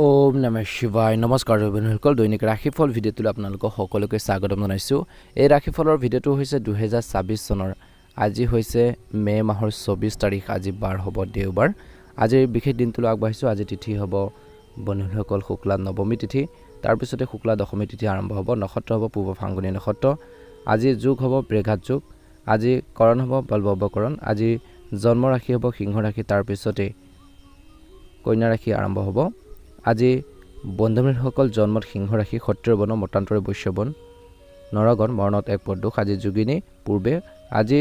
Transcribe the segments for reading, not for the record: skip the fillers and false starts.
ওম নমঃ শিৱায় নমস্কাৰ বন্ধুসকল দৈনিক ৰাশিফল ভিডিঅ'টোলৈ আপোনালোকক সকলোকে স্বাগতম জনাইছোঁ। এই ৰাশিফলৰ ভিডিঅ'টো হৈছে 2026 চনৰ। আজি হৈছে মে মাহৰ 24 তাৰিখ। আজি বাৰ হ'ব দেওবাৰ। আজিৰ বিশেষ দিনটোলৈ আগবাঢ়িছোঁ। আজি তিথি হ'ব বন্ধুসকল শুক্লা নৱমী তিথি, তাৰপিছতে শুক্লা দশমী তিথি আৰম্ভ হ'ব। নক্ষত্ৰ হ'ব পূৰ্ব ফাংগুনী নক্ষত্ৰ। আজি যোগ হ'ব বৃঘাত যোগ। আজি কৰণ হ'ব বলবকৰণ। আজি জন্ম ৰাশি হ'ব সিংহ ৰাশি, তাৰপিছতে কন্যা ৰাশি আৰম্ভ হ'ব। আজি বন্ধুসকল জন্মত সিংহ ৰাশি, ক্ষত্ৰিয় বৰ্ণ, মতান্তৰে বৈশ্য বৰ্ণ, নৰগণ, মৰণত এক পদোষ। আজি যোগিনী পূৰ্বে। আজি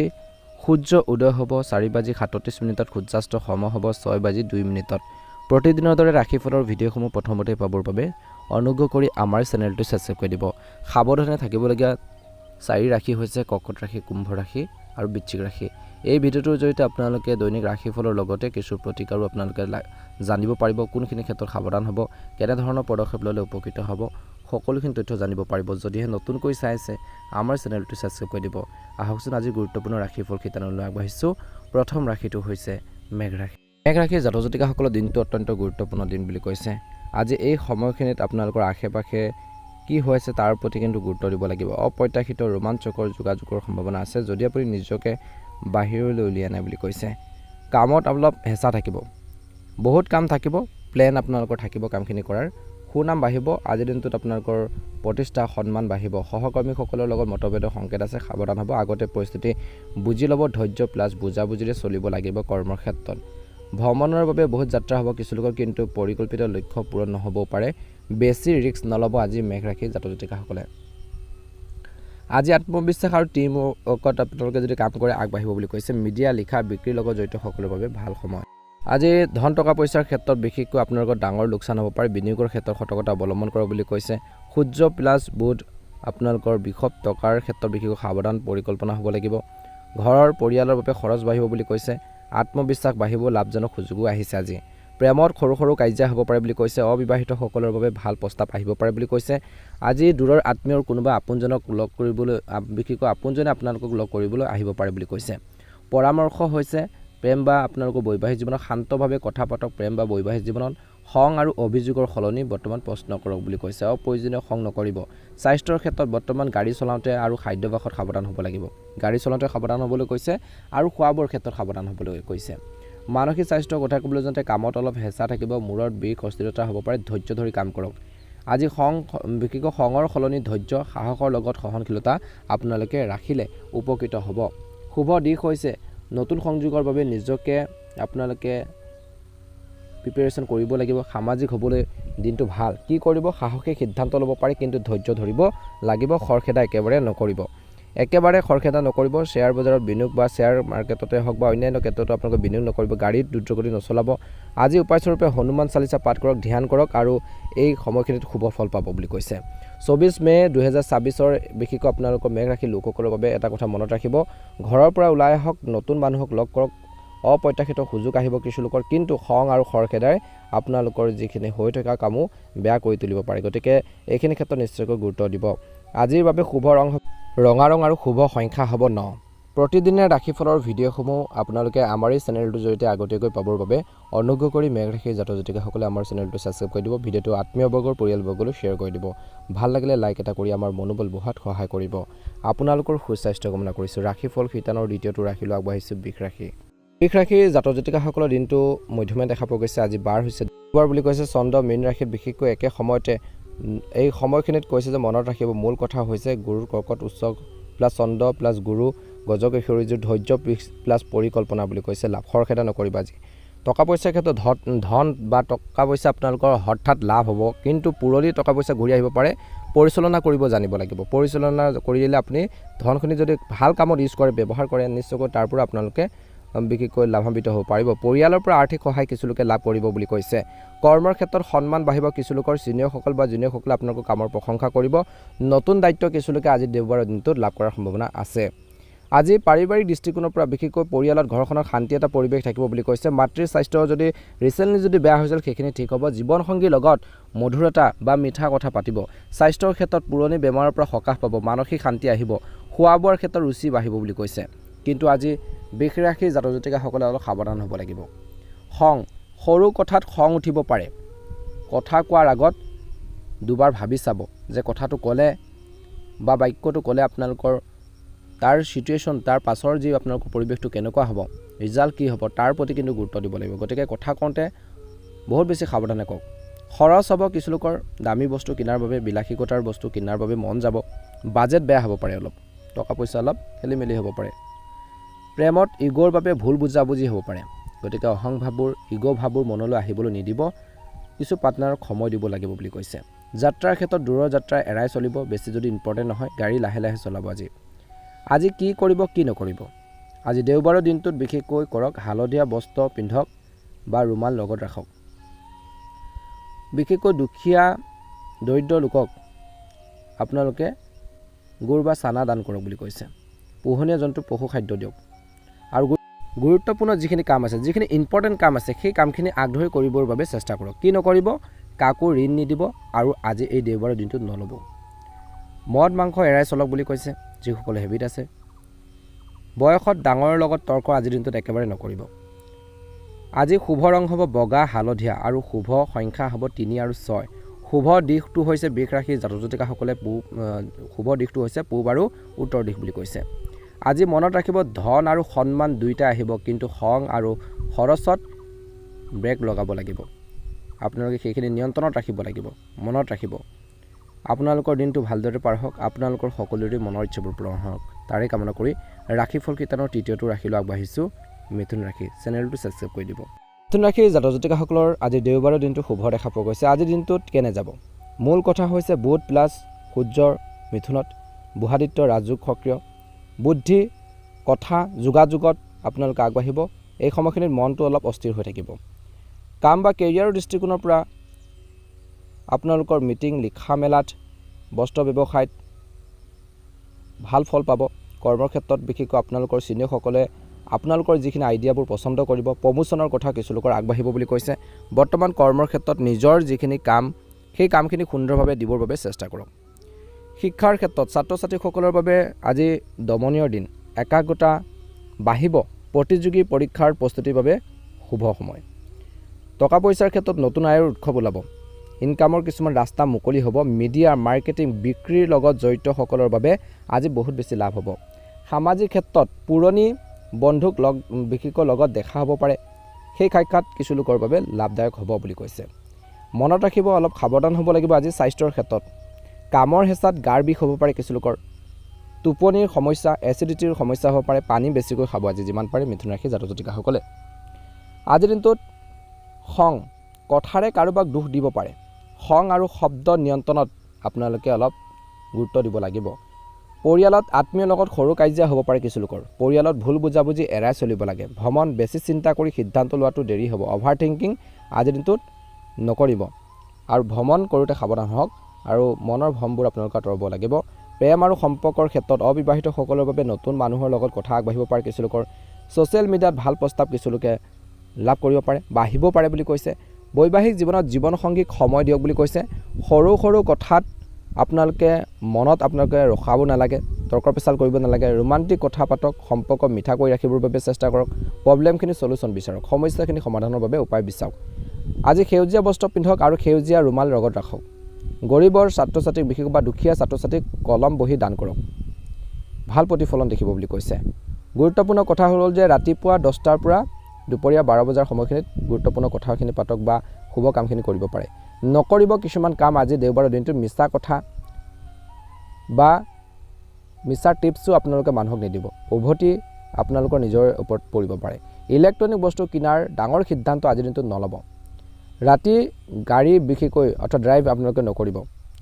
সূৰ্য উদয় হ'ব 4:37, সূৰ্যাস্ত সম হ'ব 6:02। প্ৰতিদিনৰ দৰে ৰাশিফলৰ ভিডিঅ'সমূহ প্ৰথমতে পাবৰ বাবে অনুগ্ৰহ কৰি আমাৰ চেনেলটো ছাবস্ক্ৰাইব কৰি দিব। সাৱধানে থাকিবলগীয়া 4 ৰাশি হৈছে কৰ্কট ৰাশি, কুম্ভ ৰাশি আৰু বৃশ্চিক ৰাশি। এই ভিডিঅ'টোৰ জৰিয়তে আপোনালোকে দৈনিক ৰাশিফলৰ লগতে কিছু প্ৰতিকাৰো আপোনালোকে জানিব পাৰিব। কোনখিনি ক্ষেত্ৰত সাৱধান হ'ব, কেনেধৰণৰ পদক্ষেপ ল'লে উপকৃত হ'ব, সকলোখিনি তথ্য জানিব পাৰিব। যদিহে নতুনকৈ চাইছে আমাৰ চেনেলটো ছাবস্ক্ৰাইব কৰি দিব। আহকচোন আজি গুৰুত্বপূৰ্ণ ৰাশিফল শিতানলৈ আগবাঢ়িছোঁ। প্ৰথম ৰাশিটো হৈছে মেঘ ৰাশি। মেঘ ৰাশিৰ জাতক জাতিকাসকলৰ দিনটো অত্যন্ত গুৰুত্বপূৰ্ণ দিন বুলি কৈছে। আজি এই সময়খিনিত আপোনালোকৰ আশে পাশে কি হৈ আছে তাৰ প্ৰতি কিন্তু গুৰুত্ব দিব লাগিব। অপ্ৰত্যাশিত ৰোমাঞ্চকৰ যোগাযোগৰ সম্ভাৱনা আছে যদি আপুনি নিজকে বাহিৰলৈ উলিয়াই নাই বুলি কৈছে। কামত অলপ হেঁচা থাকিব, বহুত কাম থাকিব, প্লেন আপোনালোকৰ থাকিব কামখিনি কৰাৰ। সুনাম বাঢ়িব। আজিৰ দিনটোত আপোনালোকৰ প্ৰতিষ্ঠা সন্মান বাঢ়িব। সহকৰ্মীসকলৰ লগত মতভেদৰ সংকেত আছে, সাৱধান হ'ব। আগতে পৰিস্থিতি বুজি ল'ব, ধৈৰ্য প্লাছ বুজাবুজিৰে চলিব লাগিব কৰ্মৰ ক্ষেত্ৰত। ভ্ৰমণৰ বাবে বহুত যাত্ৰা হ'ব কিছুলোকৰ, কিন্তু পৰিকল্পিত লক্ষ্য পূৰণ নহ'বও পাৰে। বেছি ৰিস্ক নল'ব আজি মেঘ ৰাশিৰ জাতক জাতিকাসকলে। আজি আত্মবিশ্বাস আৰু টিম ৱৰ্কত আপোনালোকে যদি কাম কৰে আগবাঢ়িব বুলি কৈছে। মিডিয়া, লিখা, বিক্ৰীৰ লগত জড়িত সকলৰ বাবে ভাল সময়। আজি ধন টকা পইচাৰ ক্ষেত্ৰত বিশেষকৈ আপোনালোকৰ ডাঙৰ লোকচান হ'ব পাৰে। বিনিয়োগৰ ক্ষেত্ৰত সতৰ্কতা অৱলম্বন কৰক বুলি কৈছে। সূৰ্য প্লাছ বুধ আপোনালোকৰ বিষব টকাৰ ক্ষেত্ৰত বিশেষকৈ সাৱধান পৰিকল্পনা হ'ব লাগিব। ঘৰৰ পৰিয়ালৰ বাবে খৰচ বাঢ়িব বুলি কৈছে। আত্মবিশ্বাস বাঢ়িব, লাভজনক সুযোগো আহিছে আজি। প্ৰেমত সৰু সৰু কাজিয়া হ'ব পাৰে বুলি কৈছে। অবিবাহিতসকলৰ বাবে ভাল প্ৰস্তাৱ আহিব পাৰে বুলি কৈছে। আজি দূৰৰ আত্মীয়ৰ কোনোবা আপোনজনক লগ কৰিবলৈ, বিশেষকৈ আপোনজনে আপোনালোকক লগ কৰিবলৈ আহিব পাৰে বুলি কৈছে। পৰামৰ্শ হৈছে প্ৰেম বা আপোনালোকৰ বৈবাহিক জীৱনত শান্তভাৱে কথা পাতক। প্ৰেম বা বৈবাহিক জীৱনত খং আৰু অভিযোগৰ সলনি বৰ্তমান প্ৰশ্ন কৰক বুলি কৈছে। অপ্ৰয়োজনীয় খং নকৰিব। স্বাস্থ্যৰ ক্ষেত্ৰত বৰ্তমান গাড়ী চলাওঁতে আৰু খাদ্যাভ্যাসত সাৱধান হ'ব লাগিব। গাড়ী চলাওঁতে সাৱধান হ'বলৈ কৈছে আৰু খোৱা বোৱাৰ ক্ষেত্ৰত সাৱধান হ'বলৈ কৈছে। মানসিক স্বাস্থ্যৰ কথা ক'বলৈ যাওঁতে কামত অলপ হেঁচা থাকিব, মূৰত বিষ, অস্থিৰতা হ'ব পাৰে। ধৈৰ্য ধৰি কাম কৰক। আজি বিশেষকৈ খঙৰ সলনি ধৈৰ্য, সাহসৰ লগত সহনশীলতা আপোনালোকে ৰাখিলে উপকৃত হ'ব। শুভ দিশ হৈছে নতুন সংযোগৰ বাবে নিজকে আপোনালোকে প্ৰিপেৰেশ্যন কৰিব লাগিব। সামাজিক হ'বলৈ দিনটো ভাল। কি কৰিব, সাহসী সিদ্ধান্ত ল'ব পাৰে, কিন্তু ধৈৰ্য ধৰিব লাগিব। খৰখেদা একেবাৰে নকৰিব। শ্বেয়াৰ বজাৰত বিনিয়োগ বা শ্বেয়াৰ মাৰ্কেটতে হওক বা অন্যান্য ক্ষেত্ৰতো আপোনালোকে বিনিয়োগ নকৰিব। গাড়ীত দ্ৰুতগতি নচলাব। আজি উপায়স্বৰূপে হনুমান চালিচা পাঠ কৰক, ধ্যান কৰক আৰু এই সময়খিনিত শুভ ফল পাব বুলি কৈছে। 24 মে 2026 বিশেষকৈ আপোনালোকৰ মেঘ ৰাশিৰ লোকসকলৰ বাবে এটা কথা মনত ৰাখিব। ঘৰৰ পৰা ওলাই আহক, নতুন মানুহক লগ কৰক। অপ্ৰত্যাশিত সুযোগ আহিব কিছুলোকৰ, কিন্তু খং আৰু খৰখেদাই আপোনালোকৰ যিখিনি হৈ থকা কামো বেয়া কৰি তুলিব পাৰে। গতিকে এইখিনি ক্ষেত্ৰত নিশ্চয়কৈ গুৰুত্ব দিব। আজিৰ বাবে শুভ ৰং ৰঙা ৰং আৰু শুভ সংখ্যা হ'ব 9। প্ৰতিদিনে ৰাশিফলৰ ভিডিঅ'সমূহ আপোনালোকে আমাৰ এই চেনেলটোৰ জৰিয়তে আগতীয়াকৈ পাবৰ বাবে অনুগ্ৰহ কৰি মেঘ ৰাশিৰ জাতক জাতিকাসকলে আমাৰ চেনেলটো ছাবস্ক্ৰাইব কৰি দিব। ভিডিঅ'টো আত্মীয়বৰ্গৰ পৰিয়ালবৰ্গলৈ শ্বেয়াৰ কৰি দিব। ভাল লাগিলে লাইক এটা কৰি আমাৰ মনোবল বঢ়োৱাত সহায় কৰিব। আপোনালোকৰ সুস্বাস্থ্য কামনা কৰিছোঁ। ৰাশিফল শিতানৰ দ্বিতীয়টো ৰাশিলৈ আগবাঢ়িছোঁ বৃষ ৰাশি। বৃষ ৰাশিৰ জাতক জাতিকাসকলৰ দিনটো মধ্যমীয়া দেখা পোৱা গৈছে। আজি বাৰ হৈছে দেওবাৰ বুলি কৈছে। চন্দ্ৰ মীন ৰাশিত বিশেষকৈ একে সময়তে এই সময়খিনিত কৈছে যে মনত ৰাখিব মূল কথা হৈছে গুৰুৰ কৰ্কট উচ্চ প্লাছ চন্দ্ৰ প্লাছ গুৰু গজকেশ্বৰী সূৰ্যৰ ধৈৰ্য প্লাছ পৰিকল্পনা বুলি কৈছে। লাভ খৰখেদা নকৰিব আজি। টকা পইচাৰ ক্ষেত্ৰত ধন বা টকা পইচা আপোনালোকৰ হঠাৎ লাভ হ'ব, কিন্তু পুৰণি টকা পইচা ঘূৰি আহিব পাৰে। পৰিচালনা কৰিব জানিব লাগিব। পৰিচালনা কৰিলে আপুনি ধনখিনি যদি ভাল কামত ইউজ কৰে, ব্যৱহাৰ কৰে, নিশ্চয়কৈ তাৰ পৰা আপোনালোকে বিশেষকৈ লাভান্বিত হ'ব পাৰিব। পৰিয়ালৰ পৰা আৰ্থিক সহায় কিছুলোকে লাভ কৰিব বুলি কৈছে। কৰ্মৰ ক্ষেত্ৰত সন্মান বাঢ়িব কিছুলোকৰ। ছিনিয়ৰসকল বা জুনিয়ৰসকলে আপোনালোকৰ কামৰ প্ৰশংসা কৰিব। নতুন দায়িত্ব কিছুলোকে আজি দেওবাৰৰ দিনটোত লাভ কৰাৰ সম্ভাৱনা আছে। আজি পাৰিবাৰিক দৃষ্টিকোণৰ পৰা বিশেষকৈ পৰিয়ালত ঘৰখনত শান্তি এটা পৰিৱেশ থাকিব বুলি কৈছে। মাতৃৰ স্বাস্থ্য যদি ৰিচেণ্টলি যদি বেয়া হৈছিল সেইখিনি ঠিক হ'ব। জীৱনসংগীৰ লগত মধুৰতা বা মিঠা কথা পাতিব। স্বাস্থ্যৰ ক্ষেত্ৰত পুৰণি বেমাৰৰ পৰা সকাহ পাব। মানসিক শান্তি আহিব। খোৱা বোৱাৰ ক্ষেত্ৰত ৰুচি বাঢ়িব বুলি কৈছে। কিন্তু আজি বৃষ ৰাশিৰ জাতক জাতিকাসকলে অলপ সাৱধান হ'ব লাগিব। খং, সৰু কথাত খং উঠিব পাৰে। কথা কোৱাৰ আগত দুবাৰ ভাবি চাব যে কথাটো ক'লে বা বাক্যটো ক'লে আপোনালোকৰ তাৰ সিচুৱেশ্যন তাৰ পাছৰ যি আপোনালোকৰ পৰিৱেশটো কেনেকুৱা হ'ব ৰিজাল্ট কি হ'ব তাৰ প্ৰতি কিন্তু গুৰুত্ব দিব লাগিব গতিকে কথা কওঁতে বহুত বেছি সাৱধানে কওক খৰচ হ'ব কিছু লোকৰ দামী বস্তু কিনাৰ বাবে বিলাসিকতাৰ বস্তু কিনাৰ বাবে মন যাব বাজেট বেয়া হ'ব পাৰে অলপ টকা পইচা অলপ খেলি মেলি হ'ব পাৰে প্ৰেমত ইগোৰ বাবে ভুল বুজাবুজি হ'ব পাৰে গতিকে অহংভাৱবোৰ ইগো ভাৱবোৰ মনলৈ আহিবলৈ নিদিব কিছু পাৰ্টনাৰক সময় দিব লাগিব বুলি কৈছে যাত্ৰাৰ ক্ষেত্ৰত দূৰৰ যাত্ৰা এৰাই চলিব বেছি যদি ইম্পৰ্টেণ্ট নহয় গাড়ী লাহে লাহে চলাব আজি কি কৰিব কি নকৰিব আজি দেওবাৰৰ দিনটোত বিশেষকৈ কৰক হালধীয়া বস্ত্ৰ পিন্ধক বা ৰুমাল লগত ৰাখক বিশেষকৈ দুখীয়া দৰিদ্ৰ লোকক আপোনালোকে গুৰ বা চানা দান কৰক বুলি কৈছে পোহনীয়া জন্তু পশু খাদ্য দিয়ক আৰু গুৰুত্বপূৰ্ণ যিখিনি কাম আছে যিখিনি ইম্পৰ্টেণ্ট কাম আছে সেই কামখিনি আগধৰি কৰিবৰ বাবে চেষ্টা কৰক কি নকৰিব কাকো ঋণ নিদিব আৰু আজি এই দেওবাৰৰ দিনটোত নল'ব মদ মাংস এৰাই চলক বুলি কৈছে যিসকলে হেবিট আছে বয়সত ডাঙৰৰ লগত তৰ্ক আজিৰ দিনটোত একেবাৰে নকৰিব আজি শুভ ৰং হ'ব বগা হালধীয়া আৰু শুভ সংখ্যা হ'ব 3 আৰু 6 শুভ দিশটো হৈছে বৃষ ৰাশিৰ জাতক জাতিকাসকলে শুভ দিশটো হৈছে পূব আৰু উত্তৰ দিশ বুলি কৈছে আজি মনত ৰাখিব ধন আৰু সন্মান দুইটা আহিব কিন্তু খং আৰু খৰচত ব্ৰেক লগাব লাগিব আপোনালোকে সেইখিনি নিয়ন্ত্ৰণত ৰাখিব লাগিব মনত ৰাখিব আপোনালোকৰ দিনটো ভালদৰে পাৰ হওক আপোনালোকৰ সকলোৰে মনৰ ইচ্ছাবোৰ পূৰণ হওক তাৰে কামনা কৰি ৰাশিফল কীৰ্তনৰ তৃতীয়টো ৰাশিলৈ আগবাঢ়িছোঁ মিথুন ৰাশি চেনেলটো ছাবস্ক্ৰাইব কৰি দিব মিথুন ৰাশিৰ জাতক জাতিকাসকলৰ আজি দেওবাৰৰ দিনটো শুভ দেখা পোৱা গৈছে আজিৰ দিনটোত কেনে যাব মূল কথা হৈছে বুধ প্লাছ সূৰ্যৰ মিথুনত বুধাদিত্য ৰাজযোগ সক্ৰিয় বুদ্ধি কথা যোগাযোগত আপোনালোকে আগবাঢ়িব এই সময়খিনিত মনটো অলপ অস্থিৰ হৈ থাকিব কাম বা কেৰিয়াৰৰ দৃষ্টিকোণৰ পৰা আপোনালোকৰ মিটিং লিখা মেলাত বস্ত্ৰ ব্যৱসায়ত ভাল ফল পাব কৰ্মৰ ক্ষেত্ৰত বিশেষকৈ আপোনালোকৰ চিনিয়ৰসকলে আপোনালোকৰ যিখিনি আইডিয়াবোৰ পছন্দ কৰিব প্ৰমোচনৰ কথা কিছু লোকৰ আগবাঢ়িব বুলি কৈছে বৰ্তমান কৰ্মৰ ক্ষেত্ৰত নিজৰ যিখিনি কাম সেই কামখিনি সুন্দৰভাৱে দিবৰ বাবে চেষ্টা কৰক শিক্ষাৰ ক্ষেত্ৰত ছাত্ৰ ছাত্ৰীসকলৰ বাবে আজি দমনীয় দিন একাগ্ৰতা বাঢ়িব প্ৰতিযোগী পৰীক্ষাৰ প্ৰস্তুতিৰ বাবে শুভ সময় টকা পইচাৰ ক্ষেত্ৰত নতুন আয়ৰ উৎসৱ ওলাব ইনকামৰ কিছুমান ৰাস্তা মুকলি হ'ব মিডিয়া মাৰ্কেটিং বিক্ৰীৰ লগত জড়িতসকলৰ বাবে আজি বহুত বেছি লাভ হ'ব সামাজিক ক্ষেত্ৰত পুৰণি বন্ধুক বিশেষকৈ লগত দেখা হ'ব পাৰে সেই সাক্ষাৎ কিছু লোকৰ বাবে লাভদায়ক হ'ব বুলি কৈছে মনত ৰাখিব অলপ সাৱধান হ'ব লাগিব আজি স্বাস্থ্যৰ ক্ষেত্ৰত কামৰ হেঁচাত গাৰ বিষ হ'ব পাৰে কিছু লোকৰ টোপনিৰ সমস্যা এচিডিটিৰ সমস্যা হ'ব পাৰে পানী বেছিকৈ খাব আজি যিমান পাৰে মিথুন ৰাশি জাতক জাতিকাসকলে আজিৰ দিনটোত খং কথাৰে কাৰোবাক দুখ দিব পাৰে খং আৰু শব্দ নিয়ন্ত্ৰণত আপোনালোকে অলপ গুৰুত্ব দিব লাগিব পৰিয়ালত আত্মীয়ৰ লগত সৰু কাজিয়া হ'ব পাৰে কিছু লোকৰ পৰিয়ালত ভুল বুজাবুজি এৰাই চলিব লাগে ভ্ৰমণ বেছি চিন্তা কৰি সিদ্ধান্ত লোৱাটো দেৰি হ'ব অভাৰ থিংকিং আজিৰ দিনটোত নকৰিব আৰু ভ্ৰমণ কৰোঁতে সাৱধান হওক আৰু মনৰ ভ্ৰমবোৰ আপোনালোকে আঁতৰাব লাগিব প্ৰেম আৰু সম্পৰ্কৰ ক্ষেত্ৰত অবিবাহিতসকলৰ বাবে নতুন মানুহৰ লগত কথা আগবাঢ়িব পাৰে কিছু লোকৰ ছ'চিয়েল মিডিয়াত ভাল প্ৰস্তাৱ কিছু লোকে লাভ কৰিব পাৰে বা আহিব পাৰে বুলি কৈছে বৈবাহিক জীৱনত জীৱনসংগীক সময় দিয়ক বুলি কৈছে সৰু সৰু কথাত আপোনালোকে মনত আপোনালোকে ৰখাব নালাগে তৰ্ক পেচাল কৰিব নালাগে ৰোমান্টিক কথা পাতক সম্পৰ্ক মিঠা কৰি ৰাখিবৰ বাবে চেষ্টা কৰক প্ৰব্লেমখিনি সলিউশ্যন বিচাৰক সমস্যাখিনি সমাধানৰ বাবে উপায় বিচাৰক আজি সেউজীয়া বস্ত্ৰ পিন্ধক আৰু সেউজীয়া ৰুমাল লগত ৰাখক গৰীবৰ ছাত্ৰ ছাত্ৰীক বিশেষ বা দুখীয়া ছাত্ৰ ছাত্ৰীক কলম বহি দান কৰক ভাল প্ৰতিফলন দেখিব বুলি কৈছে গুৰুত্বপূৰ্ণ কথা হ'ল যে ৰাতিপুৱা 10টাৰ পৰা দুপৰীয়া 12 বজাৰ সময়খিনিত গুৰুত্বপূৰ্ণ কথাখিনি পাতক বা শুভ কামখিনি কৰিব পাৰে নকৰিব কিছুমান কাম আজি দেওবাৰৰ দিনটোত মিছা কথা বা মিছা টিপছো আপোনালোকে মানুহক নিদিব উভতি আপোনালোকৰ নিজৰ ওপৰত পৰিব পাৰে ইলেক্ট্ৰনিক বস্তু কিনাৰ ডাঙৰ সিদ্ধান্ত আজিৰ দিনটোত নল'ব ৰাতি গাড়ী বিশেষকৈ অৰ্থাৎ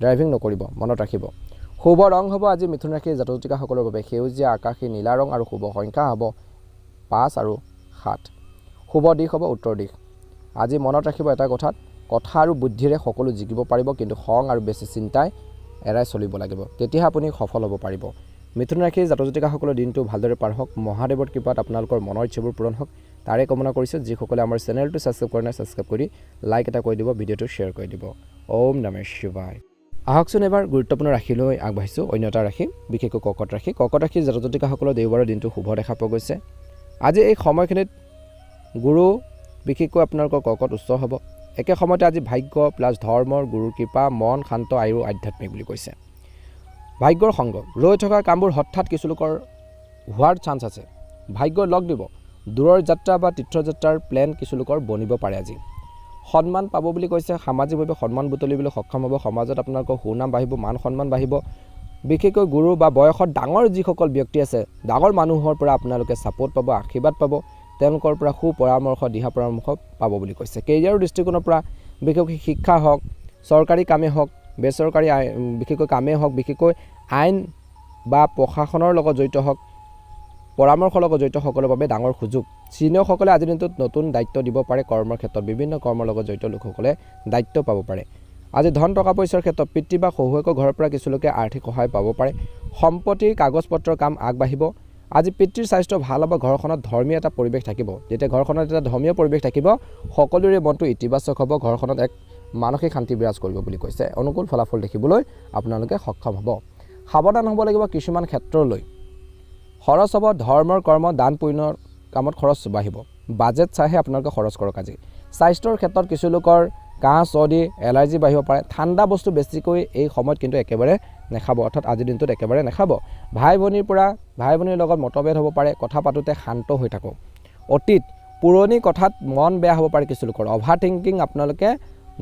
ড্ৰাইভিং নকৰিব মনত ৰাখিব শুভ ৰং হ'ব আজি মিথুন ৰাশিৰ জাতক জাতিকাসকলৰ বাবে সেউজীয়া আকাশী নীলা ৰং আৰু শুভ সংখ্যা হ'ব 5 আৰু 7 শুভ দিশ হ'ব উত্তৰ দিশ আজি মনত ৰাখিব এটা কথা আৰু বুদ্ধিৰে সকলো জিকিব পাৰিব কিন্তু খং আৰু বেছি চিন্তাই এৰাই চলিব লাগিব তেতিয়াহে আপুনি সফল হ'ব পাৰিব মিথুন ৰাশিৰ জাতক জাতিকাসকলৰ দিনটো ভালদৰে পাৰ হওক মহাদেৱৰ কৃপাত আপোনালোকৰ মনৰ ইচ্ছাবোৰ পূৰণ হওক তাৰে কামনা কৰিছোঁ যিসকলে আমাৰ চেনেলটো ছাবস্ক্ৰাইব কৰা নাই ছাবস্ক্ৰাইব কৰি লাইক এটা কৰি দিব ভিডিঅ'টো শ্বেয়াৰ কৰি দিব ওম নমঃ শিৱায় আহকচোন এবাৰ গুৰুত্বপূৰ্ণ ৰাশিলৈ আগবাঢ়িছোঁ অন্য এটা ৰাশি বিশেষকৈ কৰ্কট ৰাশিৰ জাতক জাতিকাসকলৰ দেওবাৰৰ দিনটো শুভ দেখা পোৱা গৈছে। আজি এই সময়খিনিত গুৰু বিশেষকৈ আপোনালোকৰ কৰ্কট উচ্চ হ'ব একে সময়তে আজি ভাগ্য প্লাছ ধৰ্মৰ গুৰুৰ কৃপা মন শান্ত আৰু আধ্যাত্মিক বুলি কৈছে। ভাগ্যৰ সংগ ৰৈ থকা কামবোৰ হঠাৎ কিছু লোকৰ হোৱাৰ চান্স আছে। ভাগ্য লগ দিব দূৰৰ যাত্ৰা বা তীৰ্থযাত্ৰাৰ প্লেন কিছু লোকৰ বনিব পাৰে। আজি সন্মান পাব বুলি কৈছে। সামাজিকভাৱে সন্মান বুটলিবলৈ সক্ষম হ'ব। সমাজত আপোনালোকৰ সুনাম বাঢ়িব, মান সন্মান বাঢ়িব। বিশেষকৈ গুৰু বা বয়সত ডাঙৰ যিসকল ব্যক্তি আছে, ডাঙৰ মানুহৰ পৰা আপোনালোকে ছাপোৰ্ট পাব, আশীৰ্বাদ পাব। তেওঁলোকৰ পৰা সু পৰামৰ্শ, দিহা পৰামৰ্শ পাব বুলি কৈছে। কেৰিয়াৰৰ দৃষ্টিকোণৰ পৰা বিশেষকৈ শিক্ষা হওক, চৰকাৰী কামেই হওক, বেচৰকাৰী বিশেষকৈ কামেই হওক, বিশেষকৈ আইন বা প্ৰশাসনৰ লগত জড়িত হওক, পৰামৰ্শৰ লগত জড়িতসকলৰ বাবে ডাঙৰ সুযোগ। চিনিয়ৰসকলে আজিৰ দিনটোত নতুন দায়িত্ব দিব পাৰে। কৰ্মৰ ক্ষেত্ৰত বিভিন্ন কৰ্মৰ লগত জড়িত লোকসকলে দায়িত্ব পাব পাৰে। আজি ধন টকা পইচাৰ ক্ষেত্ৰত পিতৃ বা শহুৱেকৰ ঘৰৰ পৰা কিছু লোকে আৰ্থিক সহায় পাব পাৰে। সম্পত্তিৰ কাগজ পত্ৰৰ কাম আগবাঢ়িব। আজি পিতৃৰ স্বাস্থ্য ভাল হ'ব। ঘৰখনত ধৰ্মীয় এটা পৰিৱেশ থাকিব। যেতিয়া ঘৰখনত এটা ধৰ্মীয় পৰিৱেশ থাকিব, সকলোৰে মনটো ইতিবাচক হ'ব। ঘৰখনত এক মানসিক শান্তি বিৰাজ কৰিব বুলি কৈছে। অনুকূল ফলাফল দেখিবলৈ আপোনালোকে সক্ষম হ'ব। সাৱধান হ'ব লাগিব কিছুমান ক্ষেত্ৰলৈ। খৰচ হ'ব ধৰ্মৰ কৰ্ম দান পুণ্যৰ কামত খৰচ বাঢ়িব। বাজেট চাইহে আপোনালোকে খৰচ কৰক। আজি স্বাস্থ্যৰ ক্ষেত্ৰত কিছু লোকৰ কাহ চৰ্দি এলাৰ্জি বাঢ়িব পাৰে। ঠাণ্ডা বস্তু বেছিকৈ এই সময়ত কিন্তু একেবাৰে নাখাব, অৰ্থাৎ আজিৰ দিনটোত একেবাৰে নাখাব। ভাই ভনীৰ লগত মতভেদ হ'ব পাৰে। কথা পাতোঁতে শান্ত হৈ থাকক। অতীত পুৰণি কথাত মন বেয়া হ'ব পাৰে কিছু লোকৰ। অভাৰ থিংকিং আপোনালোকে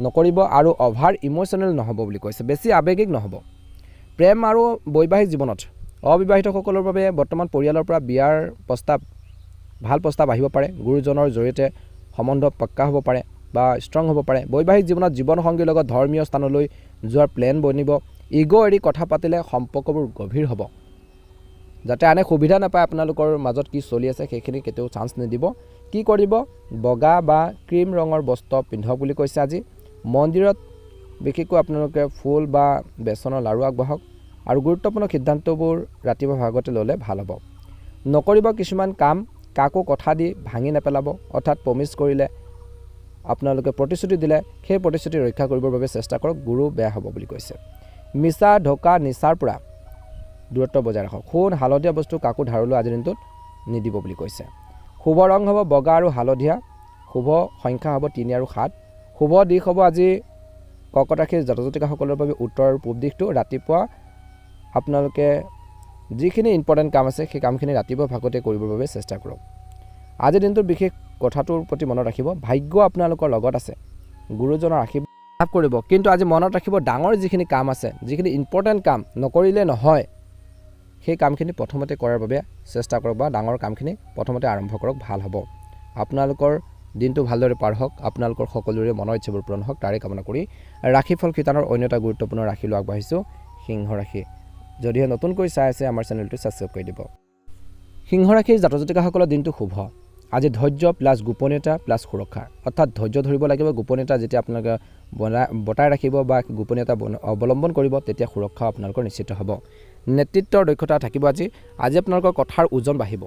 নকৰিব আৰু অভাৰ ইম'চনেল নহ'ব বুলি কৈছে। বেছি আৱেগিক নহ'ব। প্ৰেম আৰু বৈবাহিক জীৱনত অবিবাহিতসকলৰ বাবে বৰ্তমান পৰিয়ালৰ পৰা বিয়াৰ ভাল প্ৰস্তাৱ আহিব পাৰে। গুৰুজনৰ জৰিয়তে সম্বন্ধ পক্কা হ'ব পাৰে বা ষ্ট্ৰং হ'ব পাৰে। বৈবাহিক জীৱনত জীৱনসংগীৰ লগত ধৰ্মীয় স্থানলৈ যোৱাৰ প্লেন বনিব। ইগ' এৰি কথা পাতিলে সম্পৰ্কবোৰ গভীৰ হ'ব। যাতে আনে সুবিধা নাপায় আপোনালোকৰ মাজত কি চলি আছে সেইখিনি কেতিয়াও চান্স নিদিব। কি কৰিব? বগা বা ক্ৰীম ৰঙৰ বস্ত্ৰ পিন্ধক বুলি কৈছে। আজি মন্দিৰত বিশেষকৈ আপোনালোকে ফুল বা বেচনৰ লাড়ু আগবাঢ়ক আৰু গুৰুত্বপূৰ্ণ সিদ্ধান্তবোৰ ৰাতিপুৱা ভাগতে ল'লে ভাল হ'ব। নকৰিব কিছুমান কাম কাকো কথা দি ভাঙি নেপেলাব। অৰ্থাৎ প্ৰমিছ কৰিলে, আপোনালোকে প্ৰতিশ্ৰুতি দিলে সেই প্ৰতিশ্ৰুতি ৰক্ষা কৰিবৰ বাবে চেষ্টা কৰক। গুৰু বেয়া হ'ব বুলি কৈছে। মিছা ঢকা নিচাৰ পৰা দূৰত্ব বজাই ৰাখক। সোণ হালধীয়া বস্তু কাকো ধাৰলৈ আজিৰ দিনটোত নিদিব বুলি কৈছে। শুভ ৰং হ'ব বগা আৰু হালধীয়া। শুভ সংখ্যা হ'ব 3 আৰু 7। শুভ দিশ হ'ব আজি কৰ্কট ৰাশিৰ জাতক-জাতিকাসকলৰ বাবে উত্তৰ আৰু পূব দিশটো। ৰাতিপুৱা আপোনালোকে যিখিনি ইম্পৰ্টেণ্ট কাম আছে সেই কামখিনি ৰাতিপুৱা ভাগতে কৰিবৰ বাবে চেষ্টা কৰক। আজিৰ দিনটোৰ বিশেষ কথাটোৰ প্ৰতি মনত ৰাখিব। ভাগ্য আপোনালোকৰ লগত আছে। গুৰুজনৰ আশীৰ্বাদ লাভ কৰিব। কিন্তু আজি মনত ৰাখিব ডাঙৰ যিখিনি কাম আছে, যিখিনি ইম্পৰ্টেণ্ট কাম নকৰিলে নহয়, সেই কামখিনি প্ৰথমতে কৰাৰ বাবে চেষ্টা কৰক বা ডাঙৰ কামখিনি প্ৰথমতে আৰম্ভ কৰক। ভাল হ'ব। আপোনালোকৰ দিনটো ভালদৰে পাৰ হওক। আপোনালোকৰ সকলোৰে মনৰ ইচ্ছাবোৰ পূৰণ হওক তাৰে কামনা কৰি ৰাশিফল শিতানৰ অন্য এটা গুৰুত্বপূৰ্ণ ৰাশিলৈ আগবাঢ়িছোঁ। সিংহ ৰাশি। যদিহে নতুনকৈ চাই আছে আমাৰ চেনেলটো ছাবস্ক্ৰাইব কৰি দিব। সিংহ ৰাশিৰ জাতক-জাতিকাসকলৰ দিনটো শুভ। আজি ধৈৰ্য প্লাছ গোপনীয়তা প্লাছ সুৰক্ষা, অৰ্থাৎ ধৈৰ্য ধৰিব লাগিব। গোপনীয়তা যেতিয়া আপোনালোকে বতাই ৰাখিব বা গোপনীয়তা অৱলম্বন কৰিব, তেতিয়া সুৰক্ষা আপোনালোকৰ নিশ্চিত হ'ব। নেতৃত্বৰ দক্ষতা থাকিব। আজি আপোনালোকৰ কথাৰ ওজন বাঢ়িব।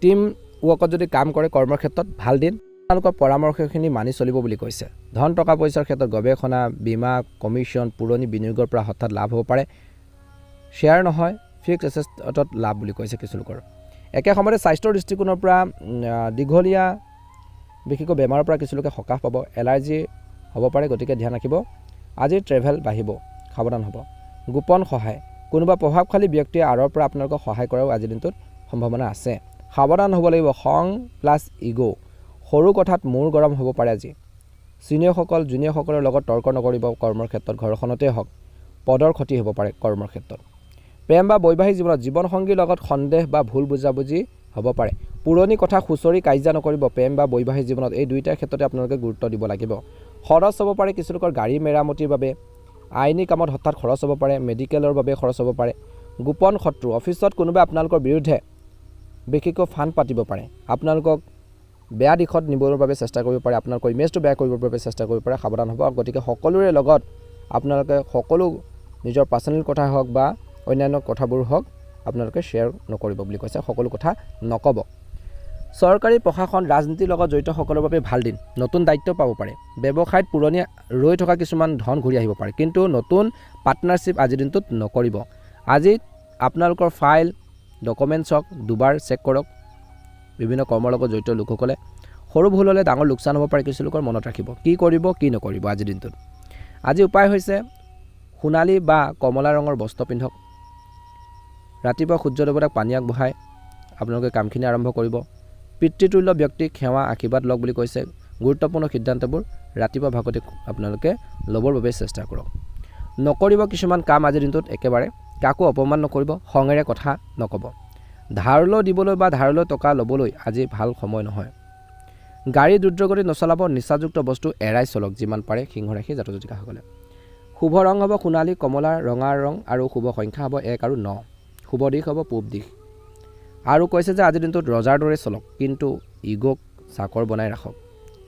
টিম ৱৰ্কত যদি কাম কৰে কৰ্মৰ ক্ষেত্ৰত ভাল দিন। আপোনালোকৰ পৰামৰ্শখিনি মানি চলিব বুলি কৈছে। ধন টকা পইচাৰ ক্ষেত্ৰত গৱেষণা, বীমা, কমিশ্যন, পুৰণি বিনিয়োগৰ পৰা হঠাৎ লাভ হ'ব পাৰে। শ্বেয়াৰ নহয়, ফিক্সড এছেটত লাভ বুলি কৈছে কিছু লোকৰ। একে সময়তে স্বাস্থ্যৰ দৃষ্টিকোণৰ পৰা দীঘলীয়া বিশেষকৈ বেমাৰৰ পৰা কিছু লোকে সকাহ পাব। এলাৰ্জি হ'ব পাৰে, গতিকে ধ্যান ৰাখিব। আজি ট্ৰেভেল বাঢ়িব, সাৱধান হ'ব। গোপন সহায়, কোনোবা প্ৰভাৱশালী ব্যক্তিয়ে আঁৰৰ পৰা আপোনালোকক সহায় কৰাও আজিৰ দিনটোত সম্ভাৱনা আছে। সাৱধান হ'ব লাগিব। খং প্লাছ ইগ', সৰু কথাত মূৰ গৰম হ'ব পাৰে। আজি ছিনিয়ৰসকল জুনিয়ৰসকলৰ লগত তৰ্ক নকৰিব। কৰ্মৰ ক্ষেত্ৰত ঘৰখনতে হওক, পদৰ ক্ষতি হ'ব পাৰে কৰ্মৰ ক্ষেত্ৰত। প্ৰেম বা বৈবাহিক জীৱনত জীৱনসংগীৰ লগত সন্দেহ বা ভুল বুজাবুজি হ'ব পাৰে। পুৰণি কথা খুচৰি কাজিয়া নকৰিব। প্ৰেম বা বৈবাহিক জীৱনত এই দুয়োটাৰ ক্ষেত্ৰতে আপোনালোকে গুৰুত্ব দিব লাগিব। খৰচ হ'ব পাৰে কিছু লোকৰ গাড়ী মেৰামতিৰ বাবে। আইনী কামত হঠাৎ খৰচ হ'ব পাৰে। মেডিকেলৰ বাবে খৰচ হ'ব পাৰে। গোপন শত্ৰু, অফিচত কোনোবাই আপোনালোকৰ বিৰুদ্ধে বিশেষকৈ ফাণ্ড পাতিব পাৰে। আপোনালোকক বেয়া দিশত নিবৰ বাবে চেষ্টা কৰিব পাৰে। আপোনালোকৰ ইমেজটো বেয়া কৰিবৰ বাবে চেষ্টা কৰিব পাৰে। সাৱধান হ'ব। গতিকে সকলোৰে লগত আপোনালোকে সকলো নিজৰ পাৰ্চনেল কথা হওক বা অন্যান্য কথাবোৰ হওক আপোনালোকে শ্বেয়াৰ নকৰিব বুলি কৈছে। সকলো কথা নক'ব। চৰকাৰী প্ৰশাসন ৰাজনীতিৰ লগত জড়িতসকলৰ বাবে ভাল দিন। নতুন দায়িত্ব পাব পাৰে। ব্যৱসায়ত পুৰণি ৰৈ থকা কিছুমান ধন ঘূৰি আহিব পাৰে। কিন্তু নতুন পাৰ্টনাৰশ্বিপ আজিৰ দিনটোত নকৰিব। আজি আপোনালোকৰ ফাইল ডকুমেণ্টছ হওক দুবাৰ চেক কৰক। বিভিন্ন কৰ্মৰ লগত জড়িত লোকসকলে সৰু ভুল হ'লে ডাঙৰ লোকচান হ'ব পাৰে কিছু লোকৰ মনত ৰাখিব কি কৰিব কি নকৰিব আজিৰ দিনটোত আজি উপায় হৈছে সোণালী বা কমলা ৰঙৰ বস্ত্ৰ পিন্ধক ৰাতিপুৱা সূৰ্য দেৱতাক পানী আগবঢ়াই আপোনালোকে কামখিনি আৰম্ভ কৰিব পিতৃতুল্য ব্যক্তিক সেৱা আশীৰ্বাদ লওক বুলি কৈছে গুৰুত্বপূৰ্ণ সিদ্ধান্তবোৰ ৰাতিপুৱা ভাগতে আপোনালোকে ল'বৰ বাবে চেষ্টা কৰক নকৰিব কিছুমান কাম আজিৰ দিনটোত একেবাৰে কাকো অপমান নকৰিব খঙেৰে কথা নক'ব ধাৰলৈ দিবলৈ বা ধাৰলৈ টকা ল'বলৈ আজি ভাল সময় নহয় গাড়ী দ্ৰুতগতিত নচলাব নিচাযুক্ত বস্তু এৰাই চলক যিমান পাৰে সিংহ ৰাশি জাতক জাতিকাসকলে শুভ ৰং হ'ব সোণালী কমলা ৰঙা ৰং আৰু শুভ সংখ্যা হ'ব 1 আৰু 9 শুভ দিশ হ'ব পূব দিশ আৰু কৈছে যে আজিৰ দিনটোত ৰজাৰ দৰে চলক কিন্তু ইগোক চাকৰ বনাই ৰাখক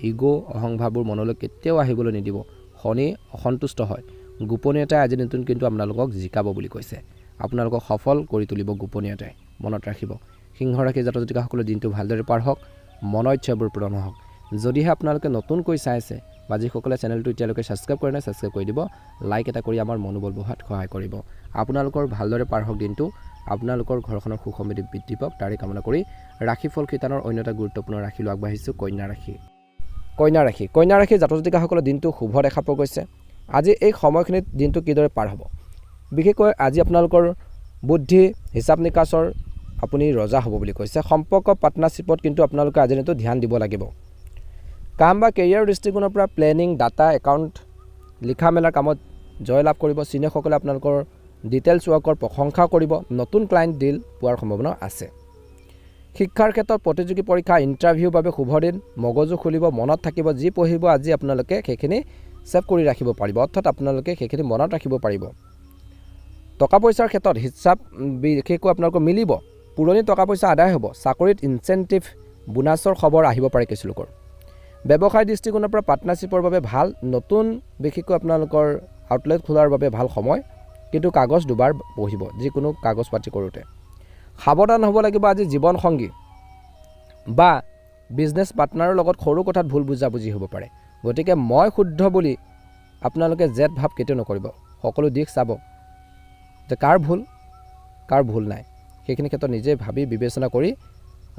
ইগো অহংভাৱবোৰ মনলৈ কেতিয়াও আহিবলৈ নিদিব শনি অসন্তুষ্ট হয় গোপনীয়তাই আজিৰ দিনটোত কিন্তু আপোনালোকক জিকাব বুলি কৈছে আপোনালোকক সফল কৰি তুলিব গোপনীয়তাই মনত ৰাখিব সিংহ ৰাশি জাতক জাতিকাসকলৰ দিনটো ভালদৰে পাৰ হওক মনৰ ইচ্ছাবোৰ পূৰণ হওক যদিহে আপোনালোকে নতুনকৈ চাই আছে বা যিসকলে চেনেলটো এতিয়ালৈকে ছাবস্ক্ৰাইব কৰা নাই ছাবস্ক্ৰাইব কৰি দিব লাইক এটা কৰি আমাৰ মনোবল বঢ়োৱাত সহায় কৰিব আপোনালোকৰ ভালদৰে পাৰ হওক দিনটো আপোনালোকৰ ঘৰখনৰ সুখ সমৃদ্ধি বৃদ্ধি পাওক তাৰে কামনা কৰি ৰাশিফল শিতানৰ অন্য এটা গুৰুত্বপূৰ্ণ ৰাশিলৈ আগবাঢ়িছোঁ কন্যা ৰাশি জাতক জাতিকাসকলৰ দিনটো শুভ দেখা পোৱা গৈছে আজি এই সময়খিনিত দিনটো কিদৰে পাৰ হ'ব বিশেষকৈ আজি আপোনালোকৰ বুদ্ধি হিচাপ নিকাচৰ আপুনি ৰজা হ'ব বুলি কৈছে সম্পৰ্ক পাৰ্টনাৰশ্বিপত কিন্তু আপোনালোকে আজি দিনটো ধ্যান দিব লাগিব কাম বা কেৰিয়াৰ দৃষ্টিকোণৰ পৰা প্লেনিং ডাটা একাউণ্ট লিখা মেলাৰ কামত জয় লাভ কৰিব চিনিয়ৰসকলে আপোনালোকৰ ডিটেইলছ ৱৰ্কৰ প্ৰশংসা কৰিব নতুন ক্লায়েণ্ট ডিল পোৱাৰ সম্ভাৱনা আছে শিক্ষাৰ ক্ষেত্ৰত প্ৰতিযোগী পৰীক্ষা ইণ্টাৰভিউৰ বাবে শুভ দিন মগজু খুলিব মনত থাকিব যি পঢ়িব আজি আপোনালোকে সেইখিনি ছেভ কৰি ৰাখিব পাৰিব অৰ্থাৎ আপোনালোকে সেইখিনি মনত ৰাখিব পাৰিব টকা পইচাৰ ক্ষেত্ৰত হিচাপ বিশেষকৈ আপোনালোকৰ মিলিব পুৰণি টকা পইচা আদায় হ'ব চাকৰিত ইনচেণ্টিভ বোনাছৰ খবৰ আহিব পাৰে কিছু লোকৰ ব্যৱসায় দৃষ্টিকোণৰ পৰা পাৰ্টনাৰশ্বিপৰ বাবে ভাল নতুন বিশেষকৈ আপোনালোকৰ আউটলেট খোলাৰ বাবে ভাল সময় কিন্তু কাগজ দুবাৰ পঢ়িব যিকোনো কাগজ পাতি কৰোঁতে সাৱধান হ'ব লাগিব আজি জীৱন সংগী বা বিজনেছ পাৰ্টনাৰৰ লগত সৰু কথাত ভুল বুজাবুজি হ'ব পাৰে গতিকে মই শুদ্ধ বুলি আপোনালোকে জেদ ভাৱ কেতিয়াও নকৰিব সকলো দিশ চাব যে কাৰ ভুল নাই সেইখিনি ক্ষেত্ৰত নিজে ভাবি বিবেচনা কৰি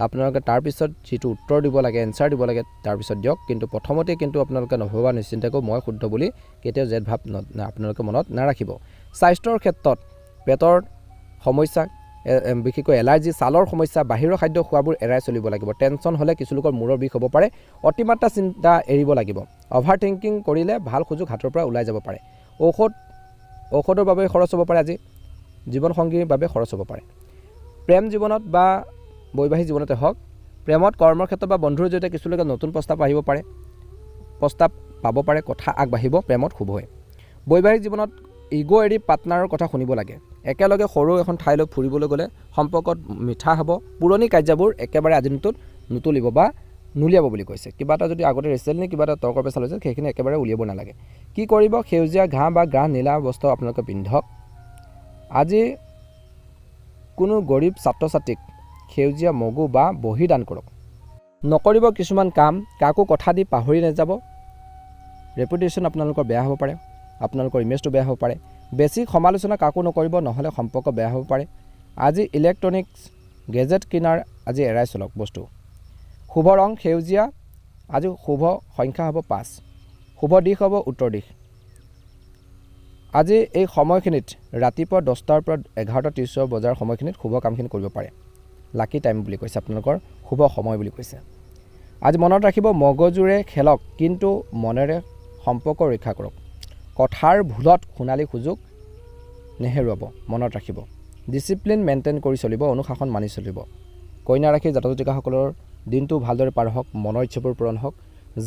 আপোনালোকে তাৰপিছত যিটো উত্তৰ দিব লাগে এনচাৰ দিব লাগে তাৰপিছত দিয়ক কিন্তু প্ৰথমতে কিন্তু আপোনালোকে নভবা নিশ্চিন্তাকৈ মই শুদ্ধ বুলি কেতিয়াও জেদ ভাৱ আপোনালোকে মনত নাৰাখিব স্বাস্থ্যৰ ক্ষেত্ৰত পেটৰ সমস্যা বিশেষকৈ এলাৰ্জি ছালৰ সমস্যা বাহিৰৰ খাদ্য খোৱাবোৰ এৰাই চলিব লাগিব টেনশ্যন হ'লে কিছু লোকৰ মূৰৰ বিষ হ'ব পাৰে অতিমাত্ৰা চিন্তা এৰিব লাগিব অভাৰ থিংকিং কৰিলে ভাল সুযোগ হাতৰ পৰা ওলাই যাব পাৰে ঔষধৰ বাবে খৰচ হ'ব পাৰে আজি জীৱনসংগীৰ বাবে খৰচ হ'ব পাৰে প্ৰেম জীৱনত বা বৈবাহিক জীৱনতে হওক প্ৰেমত কৰ্মৰ ক্ষেত্ৰত বা বন্ধুৰ জৰিয়তে কিছু লোকে নতুন প্ৰস্তাৱ পাব পাৰে কথা আগবাঢ়িব প্ৰেমত শুভ হয় বৈবাহিক জীৱনত ইগো এৰি পাৰ্টনাৰৰ কথা শুনিব লাগে একেলগে সৰু এখন ঠাইলৈ ফুৰিবলৈ গ'লে সম্পৰ্কত মিঠা হ'ব পুৰণি কাৰ্যবোৰ একেবাৰে আজিৰ দিনটোত নুতুলিব বা নুলিয়াব বুলি কৈছে কিবা এটা যদি আগতে ৰেচেল নে কিবা এটা তৰ্ক পেচাল হৈছে সেইখিনি একেবাৰে উলিয়াব নালাগে কি কৰিব সেউজীয়া ঘাঁহ বা গ্ৰাহ নীলা বস্ত্ৰ আপোনালোকে পিন্ধক আজি কোনো গৰীব ছাত্ৰ ছাত্ৰীক সেউজীয়া মগু বা বহি দান কৰক নকৰিব কিছুমান কাম কাকো কথা দি পাহৰি নাযাব ৰেপুটেশ্যন আপোনালোকৰ বেয়া হ'ব পাৰে আপোনালোকৰ ইমেজটো বেয়া হ'ব পাৰে বেছি সমালোচনা কাকো নকৰিব নহ'লে সম্পৰ্ক বেয়া হ'ব পাৰে আজি ইলেক্ট্ৰনিক্স গেজেট কিনাৰ আজি এৰাই চলক বস্তু শুভ ৰং সেউজীয়া আজি শুভ সংখ্যা হ'ব 5 শুভ দিশ হ'ব উত্তৰ দিশ আজি এই সময়খিনিত ৰাতিপুৱা 10টাৰ পৰা 11:30 বজাৰ সময়খিনিত শুভ কামখিনি কৰিব পাৰে লাকি টাইম বুলি কৈছে আপোনালোকৰ শুভ সময় বুলি কৈছে আজি মনত ৰাখিব মগজুৰে খেলক কিন্তু মনেৰে সম্পৰ্ক ৰক্ষা কৰক কথাৰ ভুলত সোণালী সুযোগ নেহেৰুৱাব মনত ৰাখিব ডিচিপ্লিন মেইনটেইন কৰি চলিব অনুশাসন মানি চলিব কন্যা ৰাশি জাতক জাতিকাসকলৰ দিনটো ভালদৰে পাৰ হওক মনৰ ইচ্ছাবোৰ পূৰণ হওক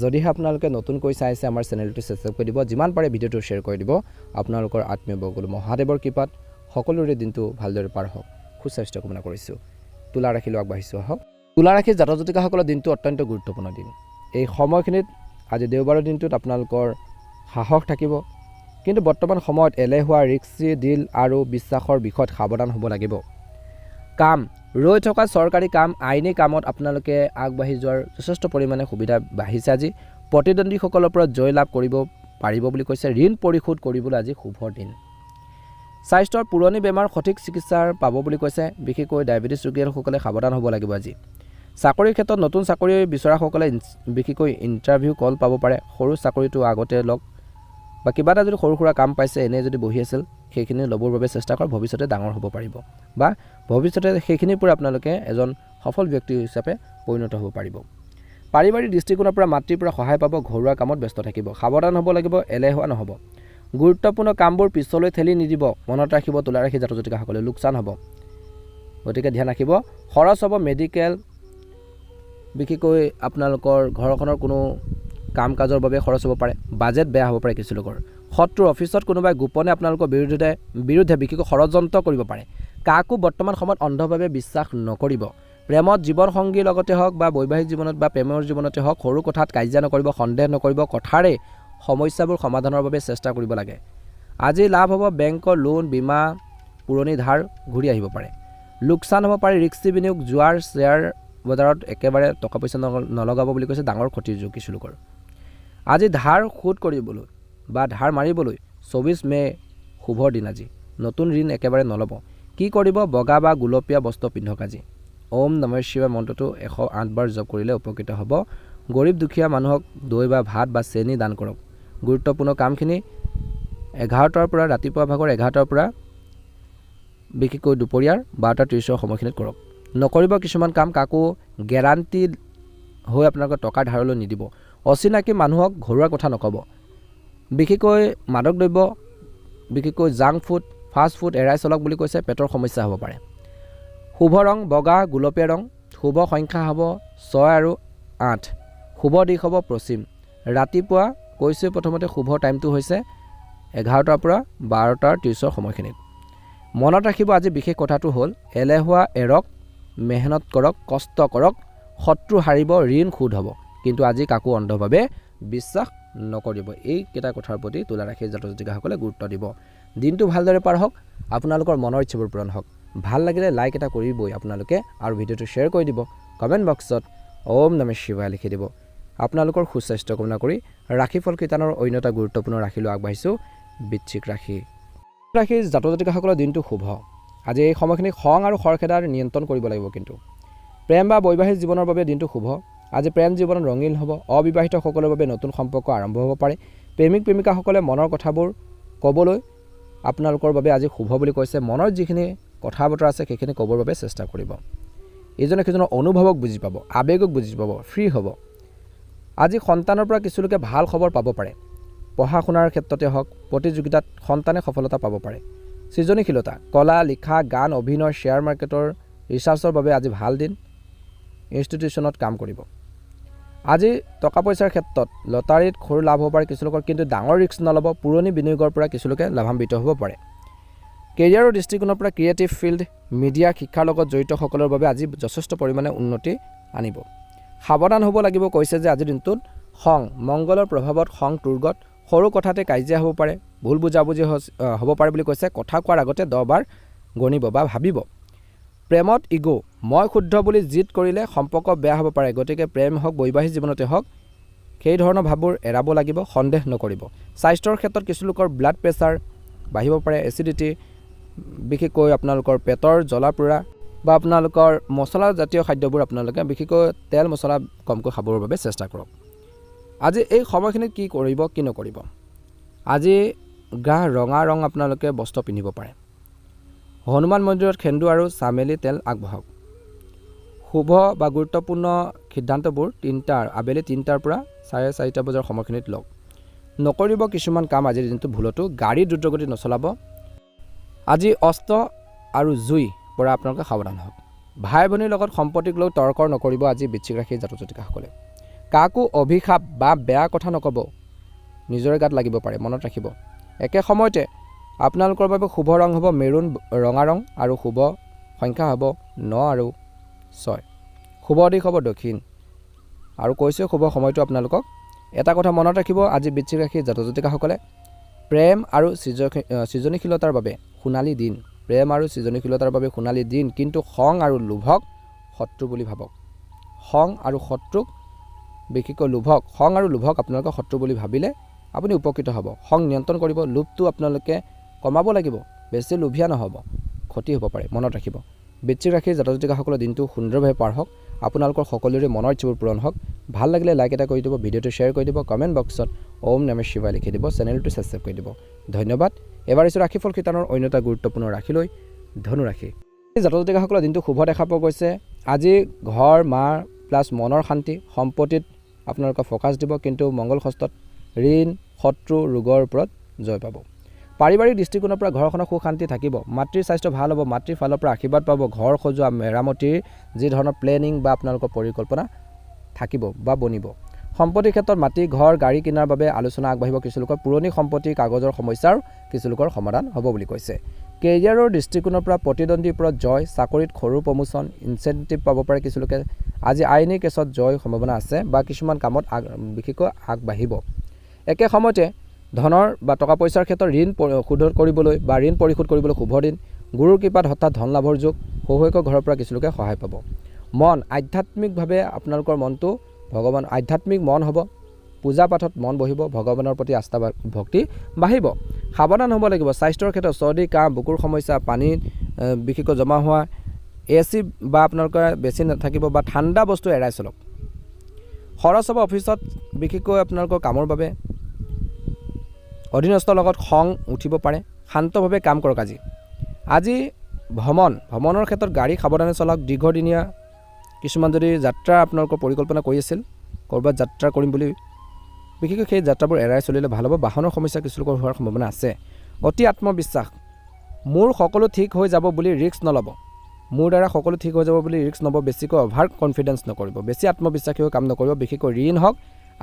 যদিহে আপোনালোকে নতুনকৈ চাই আছে আমাৰ চেনেলটো ছাবস্ক্ৰাইব কৰি দিব যিমান পাৰে ভিডিঅ'টো শ্বেয়াৰ কৰি দিব আপোনালোকৰ আত্মীয় বৰ্গলৈ মহাদেৱৰ কৃপাত সকলোৰে দিনটো ভালদৰে পাৰ হওক সুস্বাস্থ্য কামনা কৰিছোঁ তুলা ৰাশিলৈ আগবাঢ়িছোঁ আহক তুলা ৰাশি জাতক জাতিকাসকলৰ দিনটো অত্যন্ত গুৰুত্বপূৰ্ণ দিন এই সময়খিনিত আজি দেওবাৰৰ দিনটোত আপোনালোকৰ সাহস থাকিব কিন্তু বৰ্তমান সময়ত এলেহুৱা ৰিক্সি ডিল আৰু বিশ্বাসৰ বিষয়ত সাৱধান হ'ব লাগিব কাম ৰৈ থকা চৰকাৰী কাম আইনী কামত আপোনালোকে আগবাঢ়ি যোৱাৰ যথেষ্ট পৰিমাণে সুবিধা বাঢ়িছে আজি প্ৰতিদ্বন্দ্বীসকলৰ পৰা জয় লাভ কৰিব পাৰিব বুলি কৈছে ঋণ পৰিশোধ কৰিবলৈ আজি শুভ দিন স্বাস্থ্যৰ পুৰণি বেমাৰ সঠিক চিকিৎসা পাব বুলি কৈছে বিশেষকৈ ডায়েবেটিছ ৰোগীসকলে সাৱধান হ'ব লাগিব আজি চাকৰিৰ ক্ষেত্ৰত নতুন চাকৰি বিচৰাসকলে বিশেষকৈ ইণ্টাৰভিউ কল পাব পাৰে। সৰু চাকৰিটো আগতে লওক বা কিবা এটা যদি সৰু সুৰা কাম পাইছে এনেই যদি বহি আছিল সেইখিনি ল'বৰ বাবে চেষ্টা কৰক, ভৱিষ্যতে ডাঙৰ হ'ব পাৰিব বা ভৱিষ্যতে সেইখিনিৰ পৰা আপোনালোকে এজন সফল ব্যক্তি হিচাপে পৰিণত হ'ব পাৰিব। পাৰিবাৰিক দৃষ্টিকোণৰ পৰা মাতৃৰ পৰা সহায় পাব, ঘৰুৱা কামত ব্যস্ত থাকিব। সাৱধান হ'ব লাগিব, এলেহুৱা নহ'ব। গুৰুত্বপূৰ্ণ কামবোৰ পিছলৈ ঠেলি নিদিব। মনত ৰাখিব তুলা ৰাশি জাতক জাতিকাসকলে লোকচান হ'ব, গতিকে ধ্যান ৰাখিব। খৰচ হ'ব মেডিকেল, বিশেষকৈ আপোনালোকৰ ঘৰখনৰ কোনো কাম কাজৰ বাবে খৰচ হ'ব পাৰে। বাজেট বেয়া হ'ব পাৰে কিছু লোকৰ। শত্ৰু অফিচত কোনোবাই গোপনে আপোনালোকৰ বিৰুদ্ধে বিশেষকৈ ষড়যন্ত্ৰ কৰিব পাৰে। কাকো বৰ্তমান সময়ত অন্ধভাৱে বিশ্বাস নকৰিব। প্ৰেমত জীৱনসংগীৰ লগতে হওক বা বৈবাহিক জীৱনত বা প্ৰেমৰ জীৱনতে হওক সৰু কথাত কাজিয়া নকৰিব, সন্দেহ নকৰিব। কথাৰে সমস্যাবোৰ সমাধানৰ বাবে চেষ্টা কৰিব লাগে। আজি লাভ হ'ব, বেংকৰ লোন, বীমা, পুৰণি ধাৰ ঘূৰি আহিব পাৰে। লোকচান হ'ব পাৰে ৰিস্কি বিনিয়োগ, জুৱাৰ, শ্বেয়াৰ বজাৰত একেবাৰে টকা পইচা নলগাব বুলি কৈছে, ডাঙৰ ক্ষতিৰ যুগ কিছু লোকৰ। আজি ধাৰ শোধ কৰিবলৈ বা ধাৰ মাৰিবলৈ 24 মে শুভৰ দিন। আজি নতুন ঋণ একেবাৰে নল'ব। কি কৰিব? বগা বা গুলপীয়া বস্ত্ৰ পিন্ধক। আজি ওম নমঃ শিৱায় মন্ত্ৰটো 108 বাৰ জপ কৰিলে উপকৃত হ'ব। গৰীব দুখীয়া মানুহক দৈ বা ভাত বা চেনি দান কৰক। গুৰুত্বপূৰ্ণ কামখিনি 11টাৰ পৰা ৰাতিপুৱা ভাগৰ 11টাৰ পৰা বিশেষকৈ দুপৰীয়াৰ 12:30 সময়খিনিত কৰক। নকৰিব কিছুমান কাম, কাকো গেৰাণ্টি হৈ আপোনালোকে টকা ধাৰলৈ নিদিব। অচিনাকি মানুহক ঘৰুৱা কথা নক'ব। বিশেষকৈ মাদক দ্ৰব্য, বিশেষকৈ জাংক ফুড, ফাষ্ট ফুড এৰাই চলক বুলি কৈছে, পেটৰ সমস্যা হ'ব পাৰে। শুভ ৰং বগা, গুলপীয়া ৰং। শুভ সংখ্যা হ'ব 6 আৰু 8। শুভ দিশ হ'ব পশ্চিম। ৰাতিপুৱা কৈছে প্ৰথমতে শুভ টাইমটো হৈছে 11টাৰ পৰা 12:30 সময়খিনিত। মনত ৰাখিব আজি বিশেষ কথাটো হ'ল এলেহুৱা এৰক, মেহনত কৰক, কষ্ট কৰক, শত্ৰু হাৰিব, ঋণ শোধ হ'ব। কিন্তু আজি কাকো অন্ধভাৱে বিশ্বাস নকৰিব। এইকেইটা কথাৰ প্ৰতি তুলা ৰাশি জাতক জাতিকাসকলে গুৰুত্ব দিব। দিনটো ভালদৰে পাৰ হওক, আপোনালোকৰ মনৰ ইচ্ছাবোৰ পূৰণ হওক। ভাল লাগিলে লাইক এটা কৰিবই আপোনালোকে আৰু ভিডিঅ'টো শ্বেয়াৰ কৰি দিব। কমেণ্ট বক্সত ওম নমঃ শিৱায় লিখি দিব। আপোনালোকৰ সুস্বাস্থ্য কামনা কৰি ৰাশিফল কীৰ্তনৰ অন্য এটা গুৰুত্বপূৰ্ণ ৰাশিলৈ আগবাঢ়িছোঁ, বৃশ্চিক ৰাশি। ৰাশিৰ জাতক জাতিকাসকলৰ দিনটো শুভ। আজি এই সময়খিনি খং আৰু খৰখেদাৰ নিয়ন্ত্ৰণ কৰিব লাগিব। কিন্তু প্ৰেম বা বৈবাহিক জীৱনৰ বাবে দিনটো শুভ। আজি প্ৰেম জীৱনত ৰঙীন হ'ব। অবিবাহিতসকলৰ বাবে নতুন সম্পৰ্ক আৰম্ভ হ'ব পাৰে। প্ৰেমিক প্ৰেমিকাসকলে মনৰ কথাবোৰ ক'বলৈ আপোনালোকৰ বাবে আজি শুভ বুলি কৈছে। মনৰ যিখিনি কথা বতৰা আছে সেইখিনি ক'বৰ বাবে চেষ্টা কৰিব। ইজনে সিজনৰ অনুভৱক বুজি পাব, আৱেগক বুজি পাব, ফ্ৰী হ'ব। আজি সন্তানৰ পৰা কিছুলোকে ভাল খবৰ পাব পাৰে। পঢ়া শুনাৰ ক্ষেত্ৰতে হওক, প্ৰতিযোগিতাত সন্তানে সফলতা পাব পাৰে। সৃজনীশীলতা, কলা, লিখা, গান, অভিনয়, শ্বেয়াৰ মাৰ্কেটৰ ৰিচাৰ্চৰ বাবে আজি ভাল দিন। ইনষ্টিটিউশ্যনত কাম কৰিব। আজি টকা পইচাৰ ক্ষেত্ৰত লটাৰীত সৰু লাভ হ'ব পাৰে কিছুলোকৰ, কিন্তু ডাঙৰ ৰিস্ক নল'ব। পুৰণি বিনিয়োগৰ পৰা কিছুলোকে লাভান্বিত হ'ব পাৰে। কেৰিয়াৰৰ দৃষ্টিকোণৰ পৰা ক্ৰিয়েটিভ ফিল্ড, মিডিয়া, শিক্ষাৰ লগত জড়িতসকলৰ বাবে আজি যথেষ্ট পৰিমাণে উন্নতি আনিব। সাৱধান হ'ব লাগিব কৈছে যে আজিৰ দিনটোত খং, মংগলৰ প্ৰভাৱত খং তুৰ্গত, সৰু কথাতে কাজিয়া হ'ব পাৰে, ভুল বুজাবুজি হ'ব পাৰে বুলি কৈছে। কথা কোৱাৰ আগতে 10 বাৰ গণিব বা ভাবিব। প্ৰেমত ইগ', মই শুদ্ধ বুলি জিদ কৰিলে সম্পৰ্ক বেয়া হ'ব পাৰে। গতিকে প্ৰেম হওক, বৈবাহিক জীৱনতে হওক, সেই ধৰণৰ ভাৱবোৰ এৰাব লাগিব, সন্দেহ নকৰিব। স্বাস্থ্যৰ ক্ষেত্ৰত কিছুলোকৰ ব্লাড প্ৰেছাৰ বাঢ়িব পাৰে, এচিডিটি, বিশেষকৈ আপোনালোকৰ পেটৰ জ্বলা পোৰা বা আপোনালোকৰ মছলাজাতীয় খাদ্যবোৰ আপোনালোকে বিশেষকৈ তেল মছলা কমকৈ খাবৰ বাবে চেষ্টা কৰক। আজি এই সময়খিনিত কি কৰিব, কি নকৰিব? আজি গাঢ় ৰঙা ৰং আপোনালোকে বস্ত্ৰ পিন্ধিব পাৰে। হনুমান মন্দিৰত সেন্দুৰ আৰু চামেলি তেল আগবঢ়াওক। শুভ বা গুৰুত্বপূৰ্ণ সিদ্ধান্তবোৰ আবেলি 3টাৰ পৰা 4:30 বজাৰ সময়খিনিত লওক। নকৰিব কিছুমান কাম আজিৰ দিনটো ভুলতো। গাড়ী দ্ৰুতগতিত নচলাব। আজি অস্ত্ৰ আৰু জুই পৰা আপোনালোকে সাৱধান হওক। ভাই ভনীৰ লগত সম্পত্তিক লৈ তৰ্ক নকৰিব আজি বৃশ্চিক ৰাশিৰ জাতক জাতিকাসকলে। কাকো অভিশাপ বা বেয়া কথা নক'ব, নিজৰে গাত লাগিব পাৰে, মনত ৰাখিব। একে সময়তে আপোনালোকৰ বাবে শুভ ৰং হ'ব মেৰুণ ৰঙা ৰং আৰু শুভ সংখ্যা হ'ব 9 আৰু 6। শুভ দিশ হ'ব দক্ষিণ। আৰু কৈছে শুভ সময়টো আপোনালোকক। এটা কথা মনত ৰাখিব, আজি বৃশ্চিক ৰাশিৰ জাতক জাতিকাসকলে প্ৰেম আৰু সৃজনীশীলতাৰ বাবে সোণালী দিন। প্ৰেম আৰু সৃজনীশীলতাৰ বাবে সোণালী দিন, কিন্তু খং আৰু লোভক শত্ৰু বুলি ভাবক। খং আৰু শত্ৰুক বিশেষকৈ খং আৰু লোভক আপোনালোকে শত্ৰু বুলি ভাবিলে আপুনি উপকৃত হ'ব। খং নিয়ন্ত্ৰণ কৰিব, লোভটো আপোনালোকে কমাব লাগিব, বেছি লোভীয়া নহ'ব, ক্ষতি হ'ব পাৰে, মনত ৰাখিব। বৃশ্চিক ৰাশিৰ জাতক জাতিকাসকলৰ দিনটো সুন্দৰভাৱে পাৰ হওক। আপোনালোকৰ সকলোৰে মনৰ ইচ্ছাবোৰ পূৰণ হওক। ভাল লাগিলে লাইক এটা কৰি দিব, ভিডিঅ'টো শ্বেয়াৰ কৰি দিব, কমেণ্ট বক্সত ওম নমঃ শিৱায় লিখি দিব, চেনেলটো ছাবস্ক্ৰাইব কৰি দিব। ধন্যবাদ। এবাৰ আহিছোঁ ৰাশিফল শিতানৰ অন্য এটা গুৰুত্বপূৰ্ণ ৰাশি লৈ, ধনু ৰাশি। জাতক জাতিকাসকলৰ দিনটো শুভ দেখা পোৱা গৈছে। আজি ঘৰ মাৰ প্লাছ মনৰ শান্তি, সম্পত্তিত আপোনালোকে ফ'কাছ দিব, কিন্তু মংগল ষষ্ঠত ঋণ শত্ৰু ৰোগৰ ওপৰত জয় পাব। পাৰিবাৰিক দৃষ্টিকোণৰ পৰা ঘৰখনৰ সুখ শান্তি থাকিব। মাতৃৰ স্বাস্থ্য ভাল হ'ব, মাতৃৰ ফালৰ পৰা আশীৰ্বাদ পাব। ঘৰ সজোৱা মেৰামতিৰ যি ধৰণৰ প্লেনিং বা আপোনালোকৰ পৰিকল্পনা থাকিব বা বনিব। সম্পত্তিৰ ক্ষেত্ৰত মাটি ঘৰ গাড়ী কিনাৰ বাবে আলোচনা আগবাঢ়িব। কিছুলোকৰ পুৰণি সম্পত্তি কাগজৰ সমস্যাৰ কিছুলোকৰ সমাধান হ'ব বুলি কৈছে। কেৰিয়াৰৰ দৃষ্টিকোণৰ পৰা প্ৰতিদ্বন্দ্বীৰ ওপৰত জয়, চাকৰিত সৰু প্ৰমোশ্যন ইনচেণ্টিভ পাব পাৰে। কিছুলোকে আজি আইনী কেছত জয় সম্ভাৱনা আছে বা কিছুমান কামত বিশেষকৈ আগবাঢ়িব। একে সময়তে ধনৰ বা টকা পইচাৰ ক্ষেত্ৰত ঋণ শোধ কৰিবলৈ বা ঋণ পৰিশোধ কৰিবলৈ শুভ দিন। গুৰুৰ কৃপাত হঠাৎ ধন লাভৰ যোগ, শহুৱেকৰ ঘৰৰ পৰা কিছুলোকে সহায় পাব। মন আধ্যাত্মিকভাৱে আপোনালোকৰ মনটো ভগৱান আধ্যাত্মিক মন হ'ব। পূজা পাঠত মন বহিব, ভগৱানৰ প্ৰতি আস্থা ভক্তি বাঢ়িব। সাৱধান হ'ব লাগিব স্বাস্থ্যৰ ক্ষেত্ৰত চৰ্দি কাহ বুকুৰ সমস্যা, পানীত বিশেষকৈ জমা হোৱা, AC বা আপোনালোকৰ বেছি নাথাকিব বা ঠাণ্ডা বস্তু এৰাই চলক। খৰচ হ'ব অফিচত বিশেষকৈ আপোনালোকৰ কামৰ বাবে। অধীনস্থৰ লগত খং উঠিব পাৰে, শান্তভাৱে কাম কৰক। আজি ভ্ৰমণৰ ক্ষেত্ৰত গাড়ী সাৱধানে চলাওক। দীৰ্ঘদিনীয়া কিছুমান যদি যাত্ৰা আপোনালোকৰ পৰিকল্পনা কৰি আছিল, ক'ৰবাত যাত্ৰা কৰিম বুলি, বিশেষকৈ সেই যাত্ৰাবোৰ এৰাই চলিলে ভাল হ'ব। বাহনৰ সমস্যা কিছুলোকৰ হোৱাৰ সম্ভাৱনা আছে। অতি আত্মবিশ্বাস, মোৰ সকলো ঠিক হৈ যাব বুলি ৰিস্ক নল'ব। মোৰ দ্বাৰা সকলো ঠিক হৈ যাব বুলি ৰিস্ক নল'ব। বেছিকৈ অভাৰ কনফিডেঞ্চ নকৰিব, বেছি আত্মবিশ্বাসী হৈ কাম নকৰিব। বিশেষকৈ ঋণ হওক,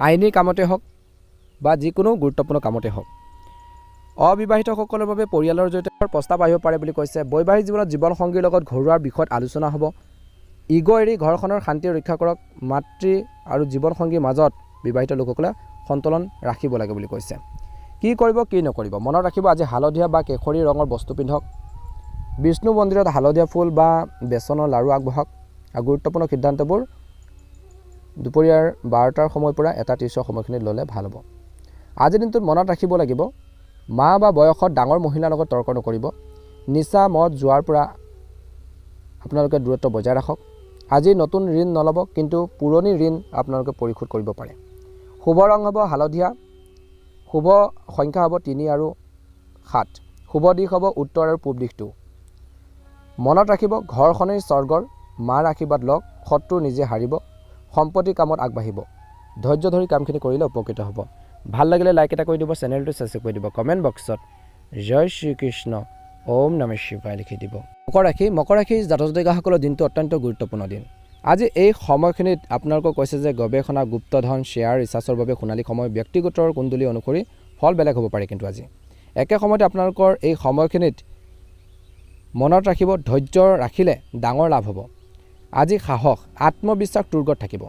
আইনী কামতে হওক বা যিকোনো গুৰুত্বপূৰ্ণ কামতে হওক। অবিবাহিতসকলৰ বাবে পৰিয়ালৰ জৰিয়তে প্ৰস্তাৱ আহিব পাৰে বুলি কৈছে। বৈবাহিক জীৱনত জীৱনসংগীৰ লগত ঘৰুৱাৰ বিষয়ত আলোচনা হ'ব। ইগ' এৰি ঘৰখনৰ শান্তি ৰক্ষা কৰক। মাতৃ আৰু জীৱনসংগীৰ মাজত বিবাহিত লোকসকলে সন্তুলন ৰাখিব লাগে বুলি কৈছে। কি কৰিব কি নকৰিব মনত ৰাখিব। আজি হালধীয়া বা কেশৰী ৰঙৰ বস্তু পিন্ধক। বিষ্ণু মন্দিৰত হালধীয়া ফুল বা বেচনৰ লাড়ু আগবঢ়াওক। আৰু গুৰুত্বপূৰ্ণ সিদ্ধান্তবোৰ দুপৰীয়াৰ 12টাৰ সময়ৰ পৰা 1:30 সময়খিনিত ল'লে ভাল হ'ব। আজিৰ দিনটোত মনত ৰাখিব লাগিব, মা বা বয়সত ডাঙৰ মহিলাৰ লগত তৰ্ক নকৰিব। নিচা মদ যোৱাৰ পৰা আপোনালোকে দূৰত্ব বজাই ৰাখক। আজি নতুন ঋণ নল'ব, কিন্তু পুৰণি ঋণ আপোনালোকে পৰিশোধ কৰিব পাৰে। শুভ ৰং হ'ব হালধীয়া। শুভ সংখ্যা হ'ব 3 আৰু 7। শুভ দিশ হ'ব উত্তৰ আৰু পূব দিশটো। মনত ৰাখিব, ঘৰখনেই স্বৰ্গৰ। মাৰ আশীৰ্বাদ লওক, শত্ৰু নিজে হাৰিব। সম্পত্তি কামত আগবাঢ়িব। ধৈৰ্য ধৰি কামখিনি কৰিলে উপকৃত হ'ব। ভাল লাগিলে লাইক এটা কৰি দিব, চেনেলটো ছাবস্ক্ৰাইব কৰি দিব, কমেণ্ট বক্সত জয় শ্ৰীকৃষ্ণ ওম নমঃ শিৱায় লিখি দিব। মকৰ ৰাশি জাতক জাতিকাসকলৰ দিনটো অত্যন্ত গুৰুত্বপূৰ্ণ দিন। আজি এই সময়খিনিত আপোনালোকক কৈছে যে গৱেষণা, গুপ্তধন, শ্বেয়াৰ, ৰিচাৰ্চৰ বাবে সোণালী সময়। ব্যক্তিগতৰ কুণ্ডলী অনুসৰি ফল বেলেগ হ'ব পাৰে। কিন্তু আজি একে সময়তে আপোনালোকৰ এই সময়খিনিত মনত ৰাখিব, ধৈৰ্য ৰাখিলে ডাঙৰ লাভ হ'ব। আজি সাহস আত্মবিশ্বাস তুৰ্গত থাকিব।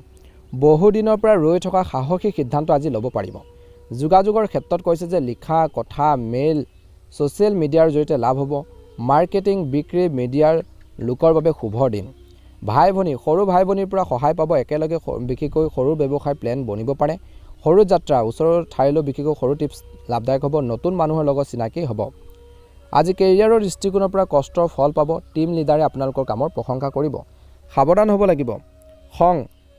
বহুদিনৰ পৰা ৰৈ থকা সাহসী সিদ্ধান্ত আজি ল'ব পাৰিব। যোগাযোগৰ ক্ষেত্ৰত কৈছে যে লিখা কথা, মেইল, ছ'চিয়েল মিডিয়াৰ জৰিয়তে লাভ হ'ব। মাৰ্কেটিং, বিক্ৰী, মিডিয়াৰ লোকৰ বাবে শুভ দিন। ভাই ভনী, সৰু ভাই ভনীৰ পৰা সহায় পাব। একেলগে বিশেষকৈ সৰু ব্যৱসায় প্লেন বনিব পাৰে। সৰু যাত্ৰা, ওচৰৰ ঠাইলৈ বিশেষকৈ সৰু টিপছ লাভদায়ক হ'ব। নতুন মানুহৰ লগত চিনাকি হ'ব। আজি কেৰিয়াৰৰ দৃষ্টিকোণৰ পৰা কষ্টৰ ফল পাব। টিম লিডাৰে আপোনালোকৰ কামৰ প্ৰশংসা কৰিব। সাৱধান হ'ব লাগিব। খং,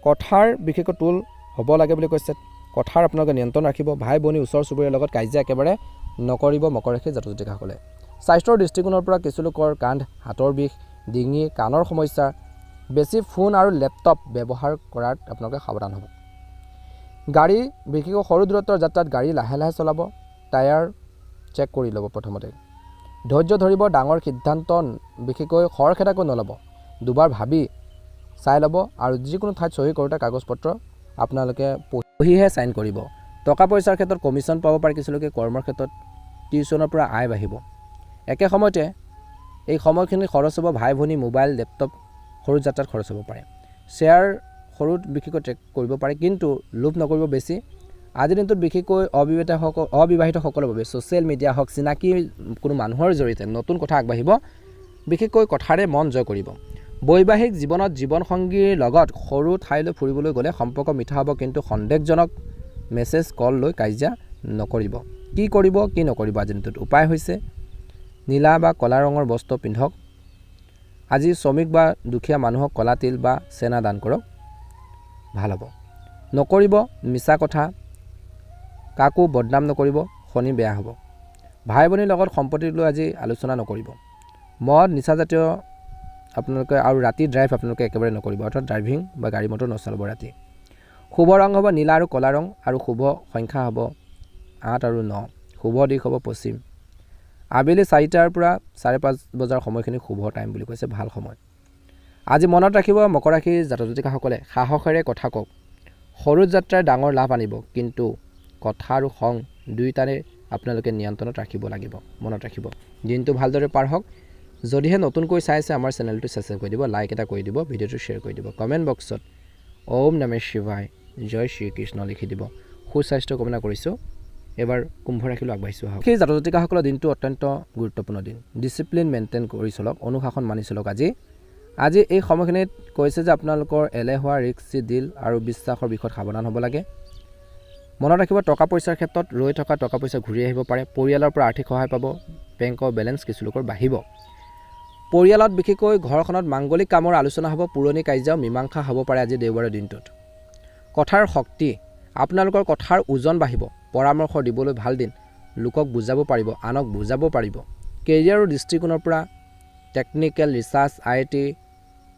কথাৰ বিশেষকৈ টোল হ'ব লাগে বুলি কৈছে। কথাৰ আপোনালোকে নিয়ন্ত্ৰণ ৰাখিব। ভাই ভনী, ওচৰ চুবুৰীয়াৰ লগত কাজিয়া একেবাৰে নকৰিব। মকৰ ৰাশি জাতক জাতিকাসকলে স্বাস্থ্যৰ দৃষ্টিকোণৰ পৰা কিছুলোকৰ কান্ধ, হাতৰ বিষ, ডিঙি, কাণৰ সমস্যা, বেছি ফোন আৰু লেপটপ ব্যৱহাৰ কৰাত আপোনালোকে সাৱধান হ'ব। গাড়ী বিশেষকৈ সৰু দূৰত্বৰ যাত্ৰাত গাড়ী লাহে লাহে চলাব। টায়াৰ চেক কৰি ল'ব প্ৰথমতে। ধৈৰ্য ধৰিব। ডাঙৰ সিদ্ধান্ত বিশেষকৈ খৰখেদাকৈ নল'ব। দুবাৰ ভাবি চাই ল'ব। আৰু যিকোনো ঠাইত চহী কৰোঁতে কাগজ পত্ৰ আপোনালোকে পঢ়িহে চাইন কৰিব। টকা পইচাৰ ক্ষেত্ৰত কমিশ্যন পাব পাৰে। কিছুলোকে কৰ্মৰ ক্ষেত্ৰত টিউশ্যনৰ পৰা আয় বাঢ়িব। একে সময়তে এই সময়খিনি খৰচ হ'ব। ভাই ভনী, মোবাইল, লেপটপ সৰু যাত্ৰাত খৰচ হ'ব পাৰে। শ্বেয়াৰ সৰুত বিশেষকৈ ট্ৰেক কৰিব পাৰে, কিন্তু লোভ নকৰিব বেছি। আজিৰ দিনটোত বিশেষকৈ অবিবাহিতসকলৰ বাবে ছ'চিয়েল মিডিয়া হওক, চিনাকি কোনো মানুহৰ জৰিয়তে নতুন কথা আগবাঢ়িব। বিশেষকৈ কথাৰে মন জয় কৰিব। বৈবাহিক জীৱনত জীৱনসংগীৰ লগত সৰু ঠাইলৈ ফুৰিবলৈ গ'লে সম্পৰ্ক মিঠা হ'ব, কিন্তু সন্দেহজনক মেছেজ কল লৈ কাজিয়া নকৰিব। কি কৰিব কি নকৰিব আজিৰ দিনটোত উপায় হৈছে নীলা বা ক'লা ৰঙৰ বস্ত্ৰ পিন্ধক। আজি শ্ৰমিক বা দুখীয়া মানুহক কলা তিল বা চেনা দান কৰক, ভাল হ'ব। নকৰিব মিছা কথা, কাকো বদনাম নকৰিব, শনি বেয়া হ'ব। ভাই ভনীৰ লগত সম্পত্তিক লৈ আজি আলোচনা নকৰিব। মদ নিচাজাতীয় আপোনালোকে আৰু ৰাতি ড্ৰাইভ আপোনালোকে একেবাৰে নকৰিব, অৰ্থাৎ ড্ৰাইভিং বা গাড়ী মটৰ নচলাব ৰাতি। শুভ ৰং হ'ব নীলা আৰু ক'লা ৰং, আৰু শুভ সংখ্যা হ'ব 8 আৰু 9। শুভ দিশ হ'ব পশ্চিম। আবেলি 4টাৰ পৰা 5:30 বজাৰ সময়খিনি শুভ টাইম বুলি কৈছে, ভাল সময়। আজি মনত ৰাখিব মকৰ ৰাশিৰ জাতক জাতিকাসকলে সাহসেৰে কথা কওক। সৰু যাত্ৰাই ডাঙৰ লাভ আনিব, কিন্তু কথা আৰু খং দুয়োটাৰে আপোনালোকে নিয়ন্ত্ৰণত ৰাখিব লাগিব, মনত ৰাখিব। দিনটো ভালদৰে পাৰ হওক। যদিহে নতুনকৈ চাই আছে আমাৰ চেনেলটো ছাবস্ক্ৰাইব কৰি দিব, লাইক এটা কৰি দিব, ভিডিঅ'টো শ্বেয়াৰ কৰি দিব। কমেণ্ট বক্সত ওম নমঃ শিৱায়, জয় শ্ৰীকৃষ্ণ লিখি দিব। সুস্বাস্থ্য কামনা কৰিছোঁ। এবাৰ কুম্ভ ৰাশিলৈ আগবাঢ়িছোঁ আহক। সেই জাতক জাতিকাসকলৰ দিনটো অত্যন্ত গুৰুত্বপূৰ্ণ দিন। ডিচিপ্লিন মেইনটেইন কৰি চলক, অনুশাসন মানি চলক। আজি এই সময়খিনিত কৈছে যে আপোনালোকৰ এলেহুৱা, ৰিক্সি ডিল আৰু বিশ্বাসৰ বিষয়ত সাৱধান হ'ব লাগে। মনত ৰাখিব টকা পইচাৰ ক্ষেত্ৰত ৰৈ থকা টকা পইচা ঘূৰি আহিব পাৰে। পৰিয়ালৰ পৰা আৰ্থিক সহায় পাব। বেংকৰ বেলেঞ্চ কিছু লোকৰ বাঢ়িব। পৰিয়ালত বিশেষকৈ ঘৰখনত মাংগলিক কামৰ আলোচনা হ'ব। পুৰণি কাৰ্য মীমাংসা হ'ব পাৰে আজি দেওবাৰৰ দিনটোত। কথাৰ শক্তি, আপোনালোকৰ কথাৰ ওজন বাঢ়িব। পৰামৰ্শ দিবলৈ ভাল দিন। লোকক বুজাব পাৰিব, আনক বুজাব পাৰিব। কেৰিয়াৰৰ দৃষ্টিকোণৰ পৰা টেকনিকেল, ৰিচাৰ্চ, IT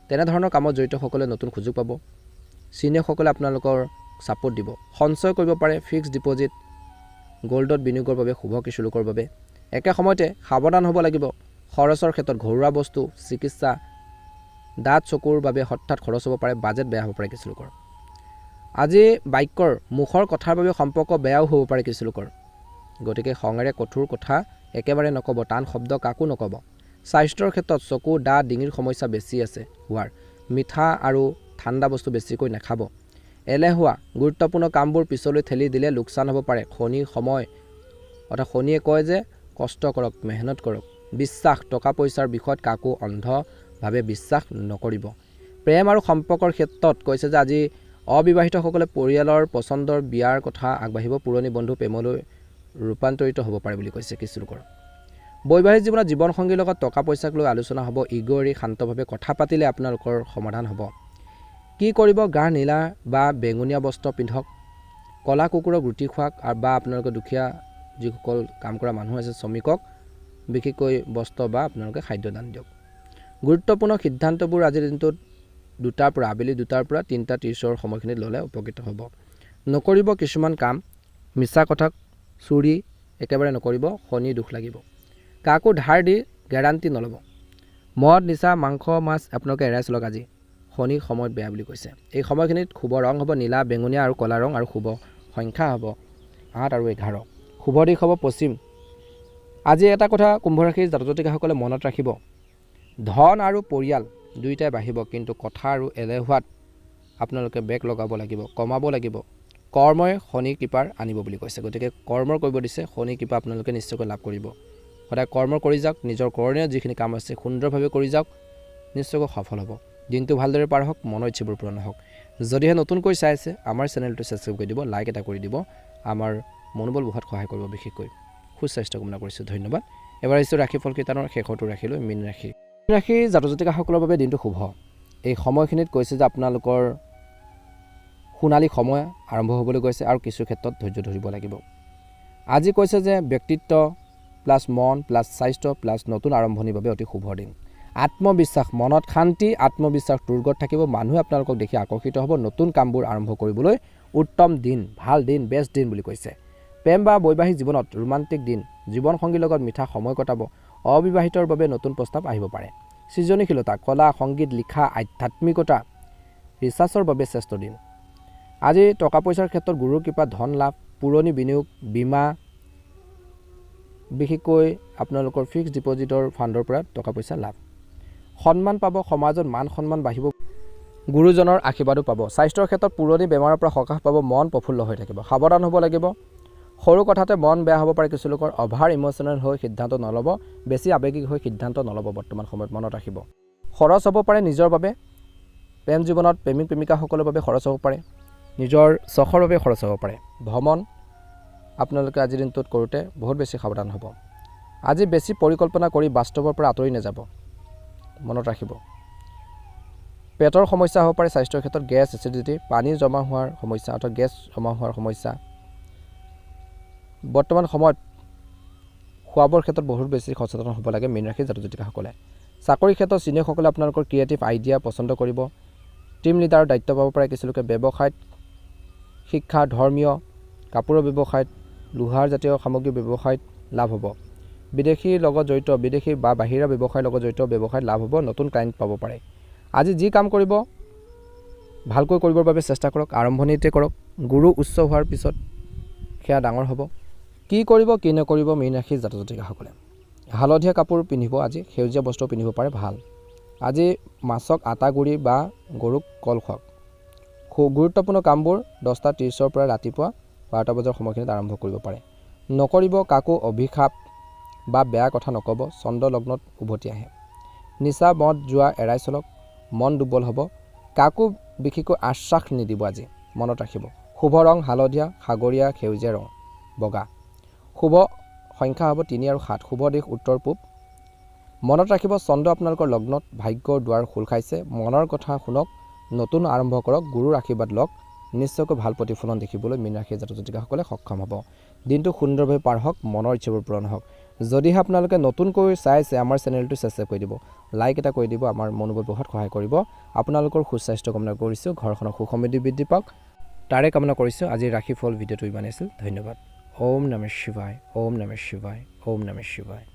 তেনেধৰণৰ কামত জড়িতসকলে নতুন সুযোগ পাব। চিনিয়ৰসকলে আপোনালোকৰ ছাপোৰ্ট দিব। সঞ্চয় কৰিব পাৰে। ফিক্সড ডিপ'জিট, গ'ল্ডত বিনিয়োগৰ বাবে শুভ কিছু লোকৰ বাবে। একে সময়তে সাৱধান হ'ব লাগিব খৰচৰ ক্ষেত্ৰত। ঘৰুৱা বস্তু, চিকিৎসা, দাঁত চকুৰ বাবে হঠাৎ খৰচ হ'ব পাৰে। বাজেট বেয়া হ'ব পাৰে কিছু লোকৰ। আজি বাক্যৰ মুখৰ কথাৰ বাবে সম্পৰ্ক বেয়াও হ'ব পাৰে কিছু লোকৰ। গতিকে খঙেৰে কঠোৰ কথা একেবাৰে নক'ব, টান শব্দ কাকো নক'ব। স্বাস্থ্যৰ ক্ষেত্ৰত চকু, দাঁত, ডিঙিৰ সমস্যা বেছি আছে হোৱাৰ। মিঠা আৰু ঠাণ্ডা বস্তু বেছিকৈ নাখাব। এলেহুৱা, গুৰুত্বপূৰ্ণ কামবোৰ পিছলৈ ঠেলি দিলে লোকচান হ'ব পাৰে। শনি সময়, অৰ্থাৎ শনিয়ে কয় যে কষ্ট কৰক, মেহনত কৰক। বিশ্বাস, টকা পইচাৰ বিষয়ত কাকো অন্ধভাৱে বিশ্বাস নকৰিব। প্ৰেম আৰু সম্পৰ্কৰ ক্ষেত্ৰত কৈছে যে আজি অবিবাহিতসকলে পৰিয়ালৰ পচন্দৰ বিয়াৰ কথা আগবাঢ়িব। পুৰণি বন্ধু প্ৰেমলৈ ৰূপান্তৰিত হ'ব পাৰে বুলি কৈছে কিছু লোকৰ। বৈবাহিক জীৱনত জীৱনসংগীৰ লগত টকা পইচাক লৈ আলোচনা হ'ব। ইগ' এৰি শান্তভাৱে কথা পাতিলে আপোনালোকৰ সমাধান হ'ব। কি কৰিব? গাৰ নীলা বা বেঙুনীয়া বস্ত্ৰ পিন্ধক। ক'লা কুকুৰক ৰুটি খুৱাওক, বা আপোনালোকে দুখীয়া যিসকল কাম কৰা মানুহ আছে, শ্ৰমিকক বিশেষকৈ বস্ত্ৰ বা আপোনালোকে খাদ্য দান দিয়ক। গুৰুত্বপূৰ্ণ সিদ্ধান্তবোৰ আজিৰ দিনটোত 2টাৰ পৰা আবেলি 2টাৰ পৰা 3:30 সময়খিনিত ল'লে উপকৃত হ'ব। নকৰিব কিছুমান কাম, মিছা কথা, চুৰি একেবাৰে নকৰিব, শনি দুখ লাগিব। কাকো ধাৰ দি গেৰাণ্টি নল'ব। মদ, নিচা, মাংস, মাছ আপোনালোকে এৰাই চলক। আজি শনি সময়ত বেয়া বুলি কৈছে। এই সময়খিনিত শুভ ৰং হ'ব নীলা, বেঙুনীয়া আৰু ক'লা ৰং, আৰু শুভ সংখ্যা হ'ব 8 আৰু 11। শুভ দিশ হ'ব পশ্চিম। আজি এটা কথা কুম্ভ ৰাশিৰ জাতক জাতিকাসকলে মনত ৰাখিব, ধন আৰু পৰিয়াল দুয়োটাই বাঢ়িব, কিন্তু কথা আৰু এলেহুৱাত আপোনালোকে বেগ লগাব লাগিব, কমাব লাগিব। কৰ্মই শনি কৃপাৰ আনিব বুলি কৈছে। গতিকে কৰ্মৰ কৰিব দিছে, শনি কৃপা আপোনালোকে নিশ্চয়কৈ লাভ কৰিব। সদায় কৰ্ম কৰি যাওক, নিজৰ কৰণীয় যিখিনি কাম আছে সুন্দৰভাৱে কৰি যাওক, নিশ্চয়কৈ সফল হ'ব। দিনটো ভালদৰে পাৰ হওক, মনৰ ইচ্ছাবোৰ পূৰণ হওক। যদিহে নতুনকৈ চাই আছে আমাৰ চেনেলটো ছাবস্ক্ৰাইব কৰি দিব, লাইক এটা কৰি দিব, আমাৰ মনোবল বঢ়োৱাত সহায় কৰিব। বিশেষকৈ সুস্বাস্থ্য কামনা কৰিছোঁ। ধন্যবাদ। এবাৰ আহিছোঁ ৰাশিফল কেইটানৰ শেষৰটো ৰাশিলৈ, মীন ৰাশি। মীন ৰাশিৰ জাতক জাতিকাসকলৰ বাবে দিনটো শুভ। এই সময়খিনিত কৈছে যে আপোনালোকৰ সোণালী সময় আৰম্ভ হ'বলৈ গৈছে, আৰু কিছু ক্ষেত্ৰত ধৈৰ্য ধৰিব লাগিব। আজি কৈছে যে ব্যক্তিত্ব প্লাছ মন প্লাছ স্বাস্থ্য প্লাছ নতুন আৰম্ভণিৰ বাবে অতি শুভ দিন। আত্মবিশ্বাস, মনত শান্তি, আত্মবিশ্বাস দুৰ্গত থাকিব। মানুহে আপোনালোকক দেখি আকৰ্ষিত হ'ব। নতুন কামবোৰ আৰম্ভ কৰিবলৈ উত্তম দিন, ভাল দিন, বেষ্ট দিন বুলি কৈছে। প্ৰেম বা বৈবাহিক জীৱনত ৰোমান্টিক দিন। জীৱনসংগীৰ লগত মিঠা সময় কটাব। অবিবাহিতৰ বাবে নতুন প্ৰস্তাৱ আহিব পাৰে। সৃজনীশীলতা, কলা, সংগীত, লিখা, আধ্যাত্মিকতা, ৰিচাৰ্চৰ বাবে শ্ৰেষ্ঠ দিন। আজি টকা পইচাৰ ক্ষেত্ৰত গুৰুৰ কৃপা, ধন লাভ, পুৰণি বিনিয়োগ, বীমা, বিশেষকৈ আপোনালোকৰ ফিক্সড ডিপ'জিটৰ ফাণ্ডৰ পৰা টকা পইচা লাভ। সন্মান পাব, সমাজত মান সন্মান বাঢ়িব, গুৰুজনৰ আশীৰ্বাদো পাব। স্বাস্থ্যৰ ক্ষেত্ৰত পুৰণি বেমাৰৰ পৰা সকাহ পাব, মন প্ৰফুল্ল হৈ থাকিব। সাৱধান হ'ব লাগিব। সৰু কথাতে মন বেয়া হ'ব পাৰে কিছু লোকৰ। অভাৰ ইম'চনেল হৈ সিদ্ধান্ত নল'ব, বেছি আৱেগিক হৈ সিদ্ধান্ত নল'ব। বৰ্তমান সময়ত মনত ৰাখিব। খৰচ হ'ব পাৰে নিজৰ বাবে। প্ৰেম জীৱনত প্ৰেমিক প্ৰেমিকাসকলৰ বাবে খৰচ হ'ব পাৰে। নিজৰ চখৰ বাবে খৰচ হ'ব পাৰে। ভ্ৰমণ আপোনালোকে আজিৰ দিনটোত কৰোঁতে বহুত বেছি সাৱধান হ'ব। আজি বেছি পৰিকল্পনা কৰি বাস্তৱৰ পৰা আঁতৰি নাযাব। মনত ৰাখিব পেটৰ সমস্যা হ'ব পাৰে স্বাস্থ্যৰ ক্ষেত্ৰত গেছ এচিডিটি পানী জমা হোৱাৰ সমস্যা অৰ্থাৎ গেছ জমা হোৱাৰ সমস্যা বৰ্তমান সময়ত খোৱাবৰ ক্ষেত্ৰত বহুত বেছি সচেতন হ'ব লাগে মীন ৰাশিৰ জাতক জাতিকাসকলে চাকৰিৰ ক্ষেত্ৰত চিনিয়ৰসকলে আপোনালোকৰ ক্ৰিয়েটিভ আইডিয়া পছন্দ কৰিব টিম লিডাৰৰ দায়িত্ব পাব পাৰে কিছু লোকে ব্যৱসায়ত শিক্ষা ধৰ্মীয় কাপোৰৰ ব্যৱসায়ত লোহাৰ জাতীয় সামগ্ৰী ব্যৱসায়ত লাভ হ'ব বিদেশীৰ লগত জড়িত বিদেশী বা বাহিৰা ব্যৱসায়ৰ লগত জড়িত ব্যৱসায়ত লাভ হ'ব নতুন ক্লায়েণ্ট পাব পাৰে আজি যি কাম কৰিব ভালকৈ কৰিবৰ বাবে চেষ্টা কৰক আৰম্ভণিতে কৰক গুৰু উচ্চ হোৱাৰ পিছত সেয়া ডাঙৰ হ'ব কি কৰিব কি নকৰিব মীন ৰাশিৰ জাতক জাতিকাসকলে হালধীয়া কাপোৰ পিন্ধিব আজি সেউজীয়া বস্ত্ৰ পিন্ধিব পাৰে ভাল আজি মাছক আটা গুড়ি বা গৰুক কল খুৱাওক গুৰুত্বপূৰ্ণ কামবোৰ 10:30 পৰা ৰাতিপুৱা 12 বজাৰ সময়খিনিত আৰম্ভ কৰিব পাৰে নকৰিব কাকো অভিশাপ বা বেয়া কথা নক'ব চন্দ্ৰ লগ্নত উভতি আহে নিচা মদ যোৱা এৰাই চলক মন দুৰ্বল হ'ব কাকো বিশেষকৈ আশ্বাস নিদিব আজি মনত ৰাখিব শুভ ৰং হালধীয়া সাগৰীয়া সেউজীয়া ৰং বগা শুভ সংখ্যা হ'ব 3 আৰু 7 শুভ দিশ উত্তৰ পূব মনত ৰাখিব চন্দ্ৰ আপোনালোকৰ লগ্নত ভাগ্যৰ দুৱাৰ খোল খাইছে মনৰ কথা শুনক নতুন আৰম্ভ কৰক গুৰুৰ আশীৰ্বাদ লওক নিশ্চয়কৈ ভাল প্ৰতিফলন দেখিবলৈ মীন ৰাশিৰ জাতক জাতিকাসকলে সক্ষম হ'ব দিনটো সুন্দৰভাৱে পাৰ হওক মনৰ ইচ্ছাবোৰ পূৰণ হওক যদিহে আপোনালোকে নতুনকৈ চাইছে আমাৰ চেনেলটো সাবস্ক্ৰাইব কৰি দিব লাইক এটা কৰি দিব আমাৰ মনোবল বঢ়াত সহায় কৰিব আপোনালোকৰ সুস্বাস্থ্য কামনা কৰিছোঁ ঘৰখনৰ সুখ সমৃদ্ধি বৃদ্ধি পাওক তাৰে কামনা কৰিছোঁ আজিৰ ৰাশিফল ভিডিঅ'টো ইমানেই আছিল ধন্যবাদ ওম নমঃ শিৱায় ওম নমঃ শিৱায় ওম নমঃ শিৱায়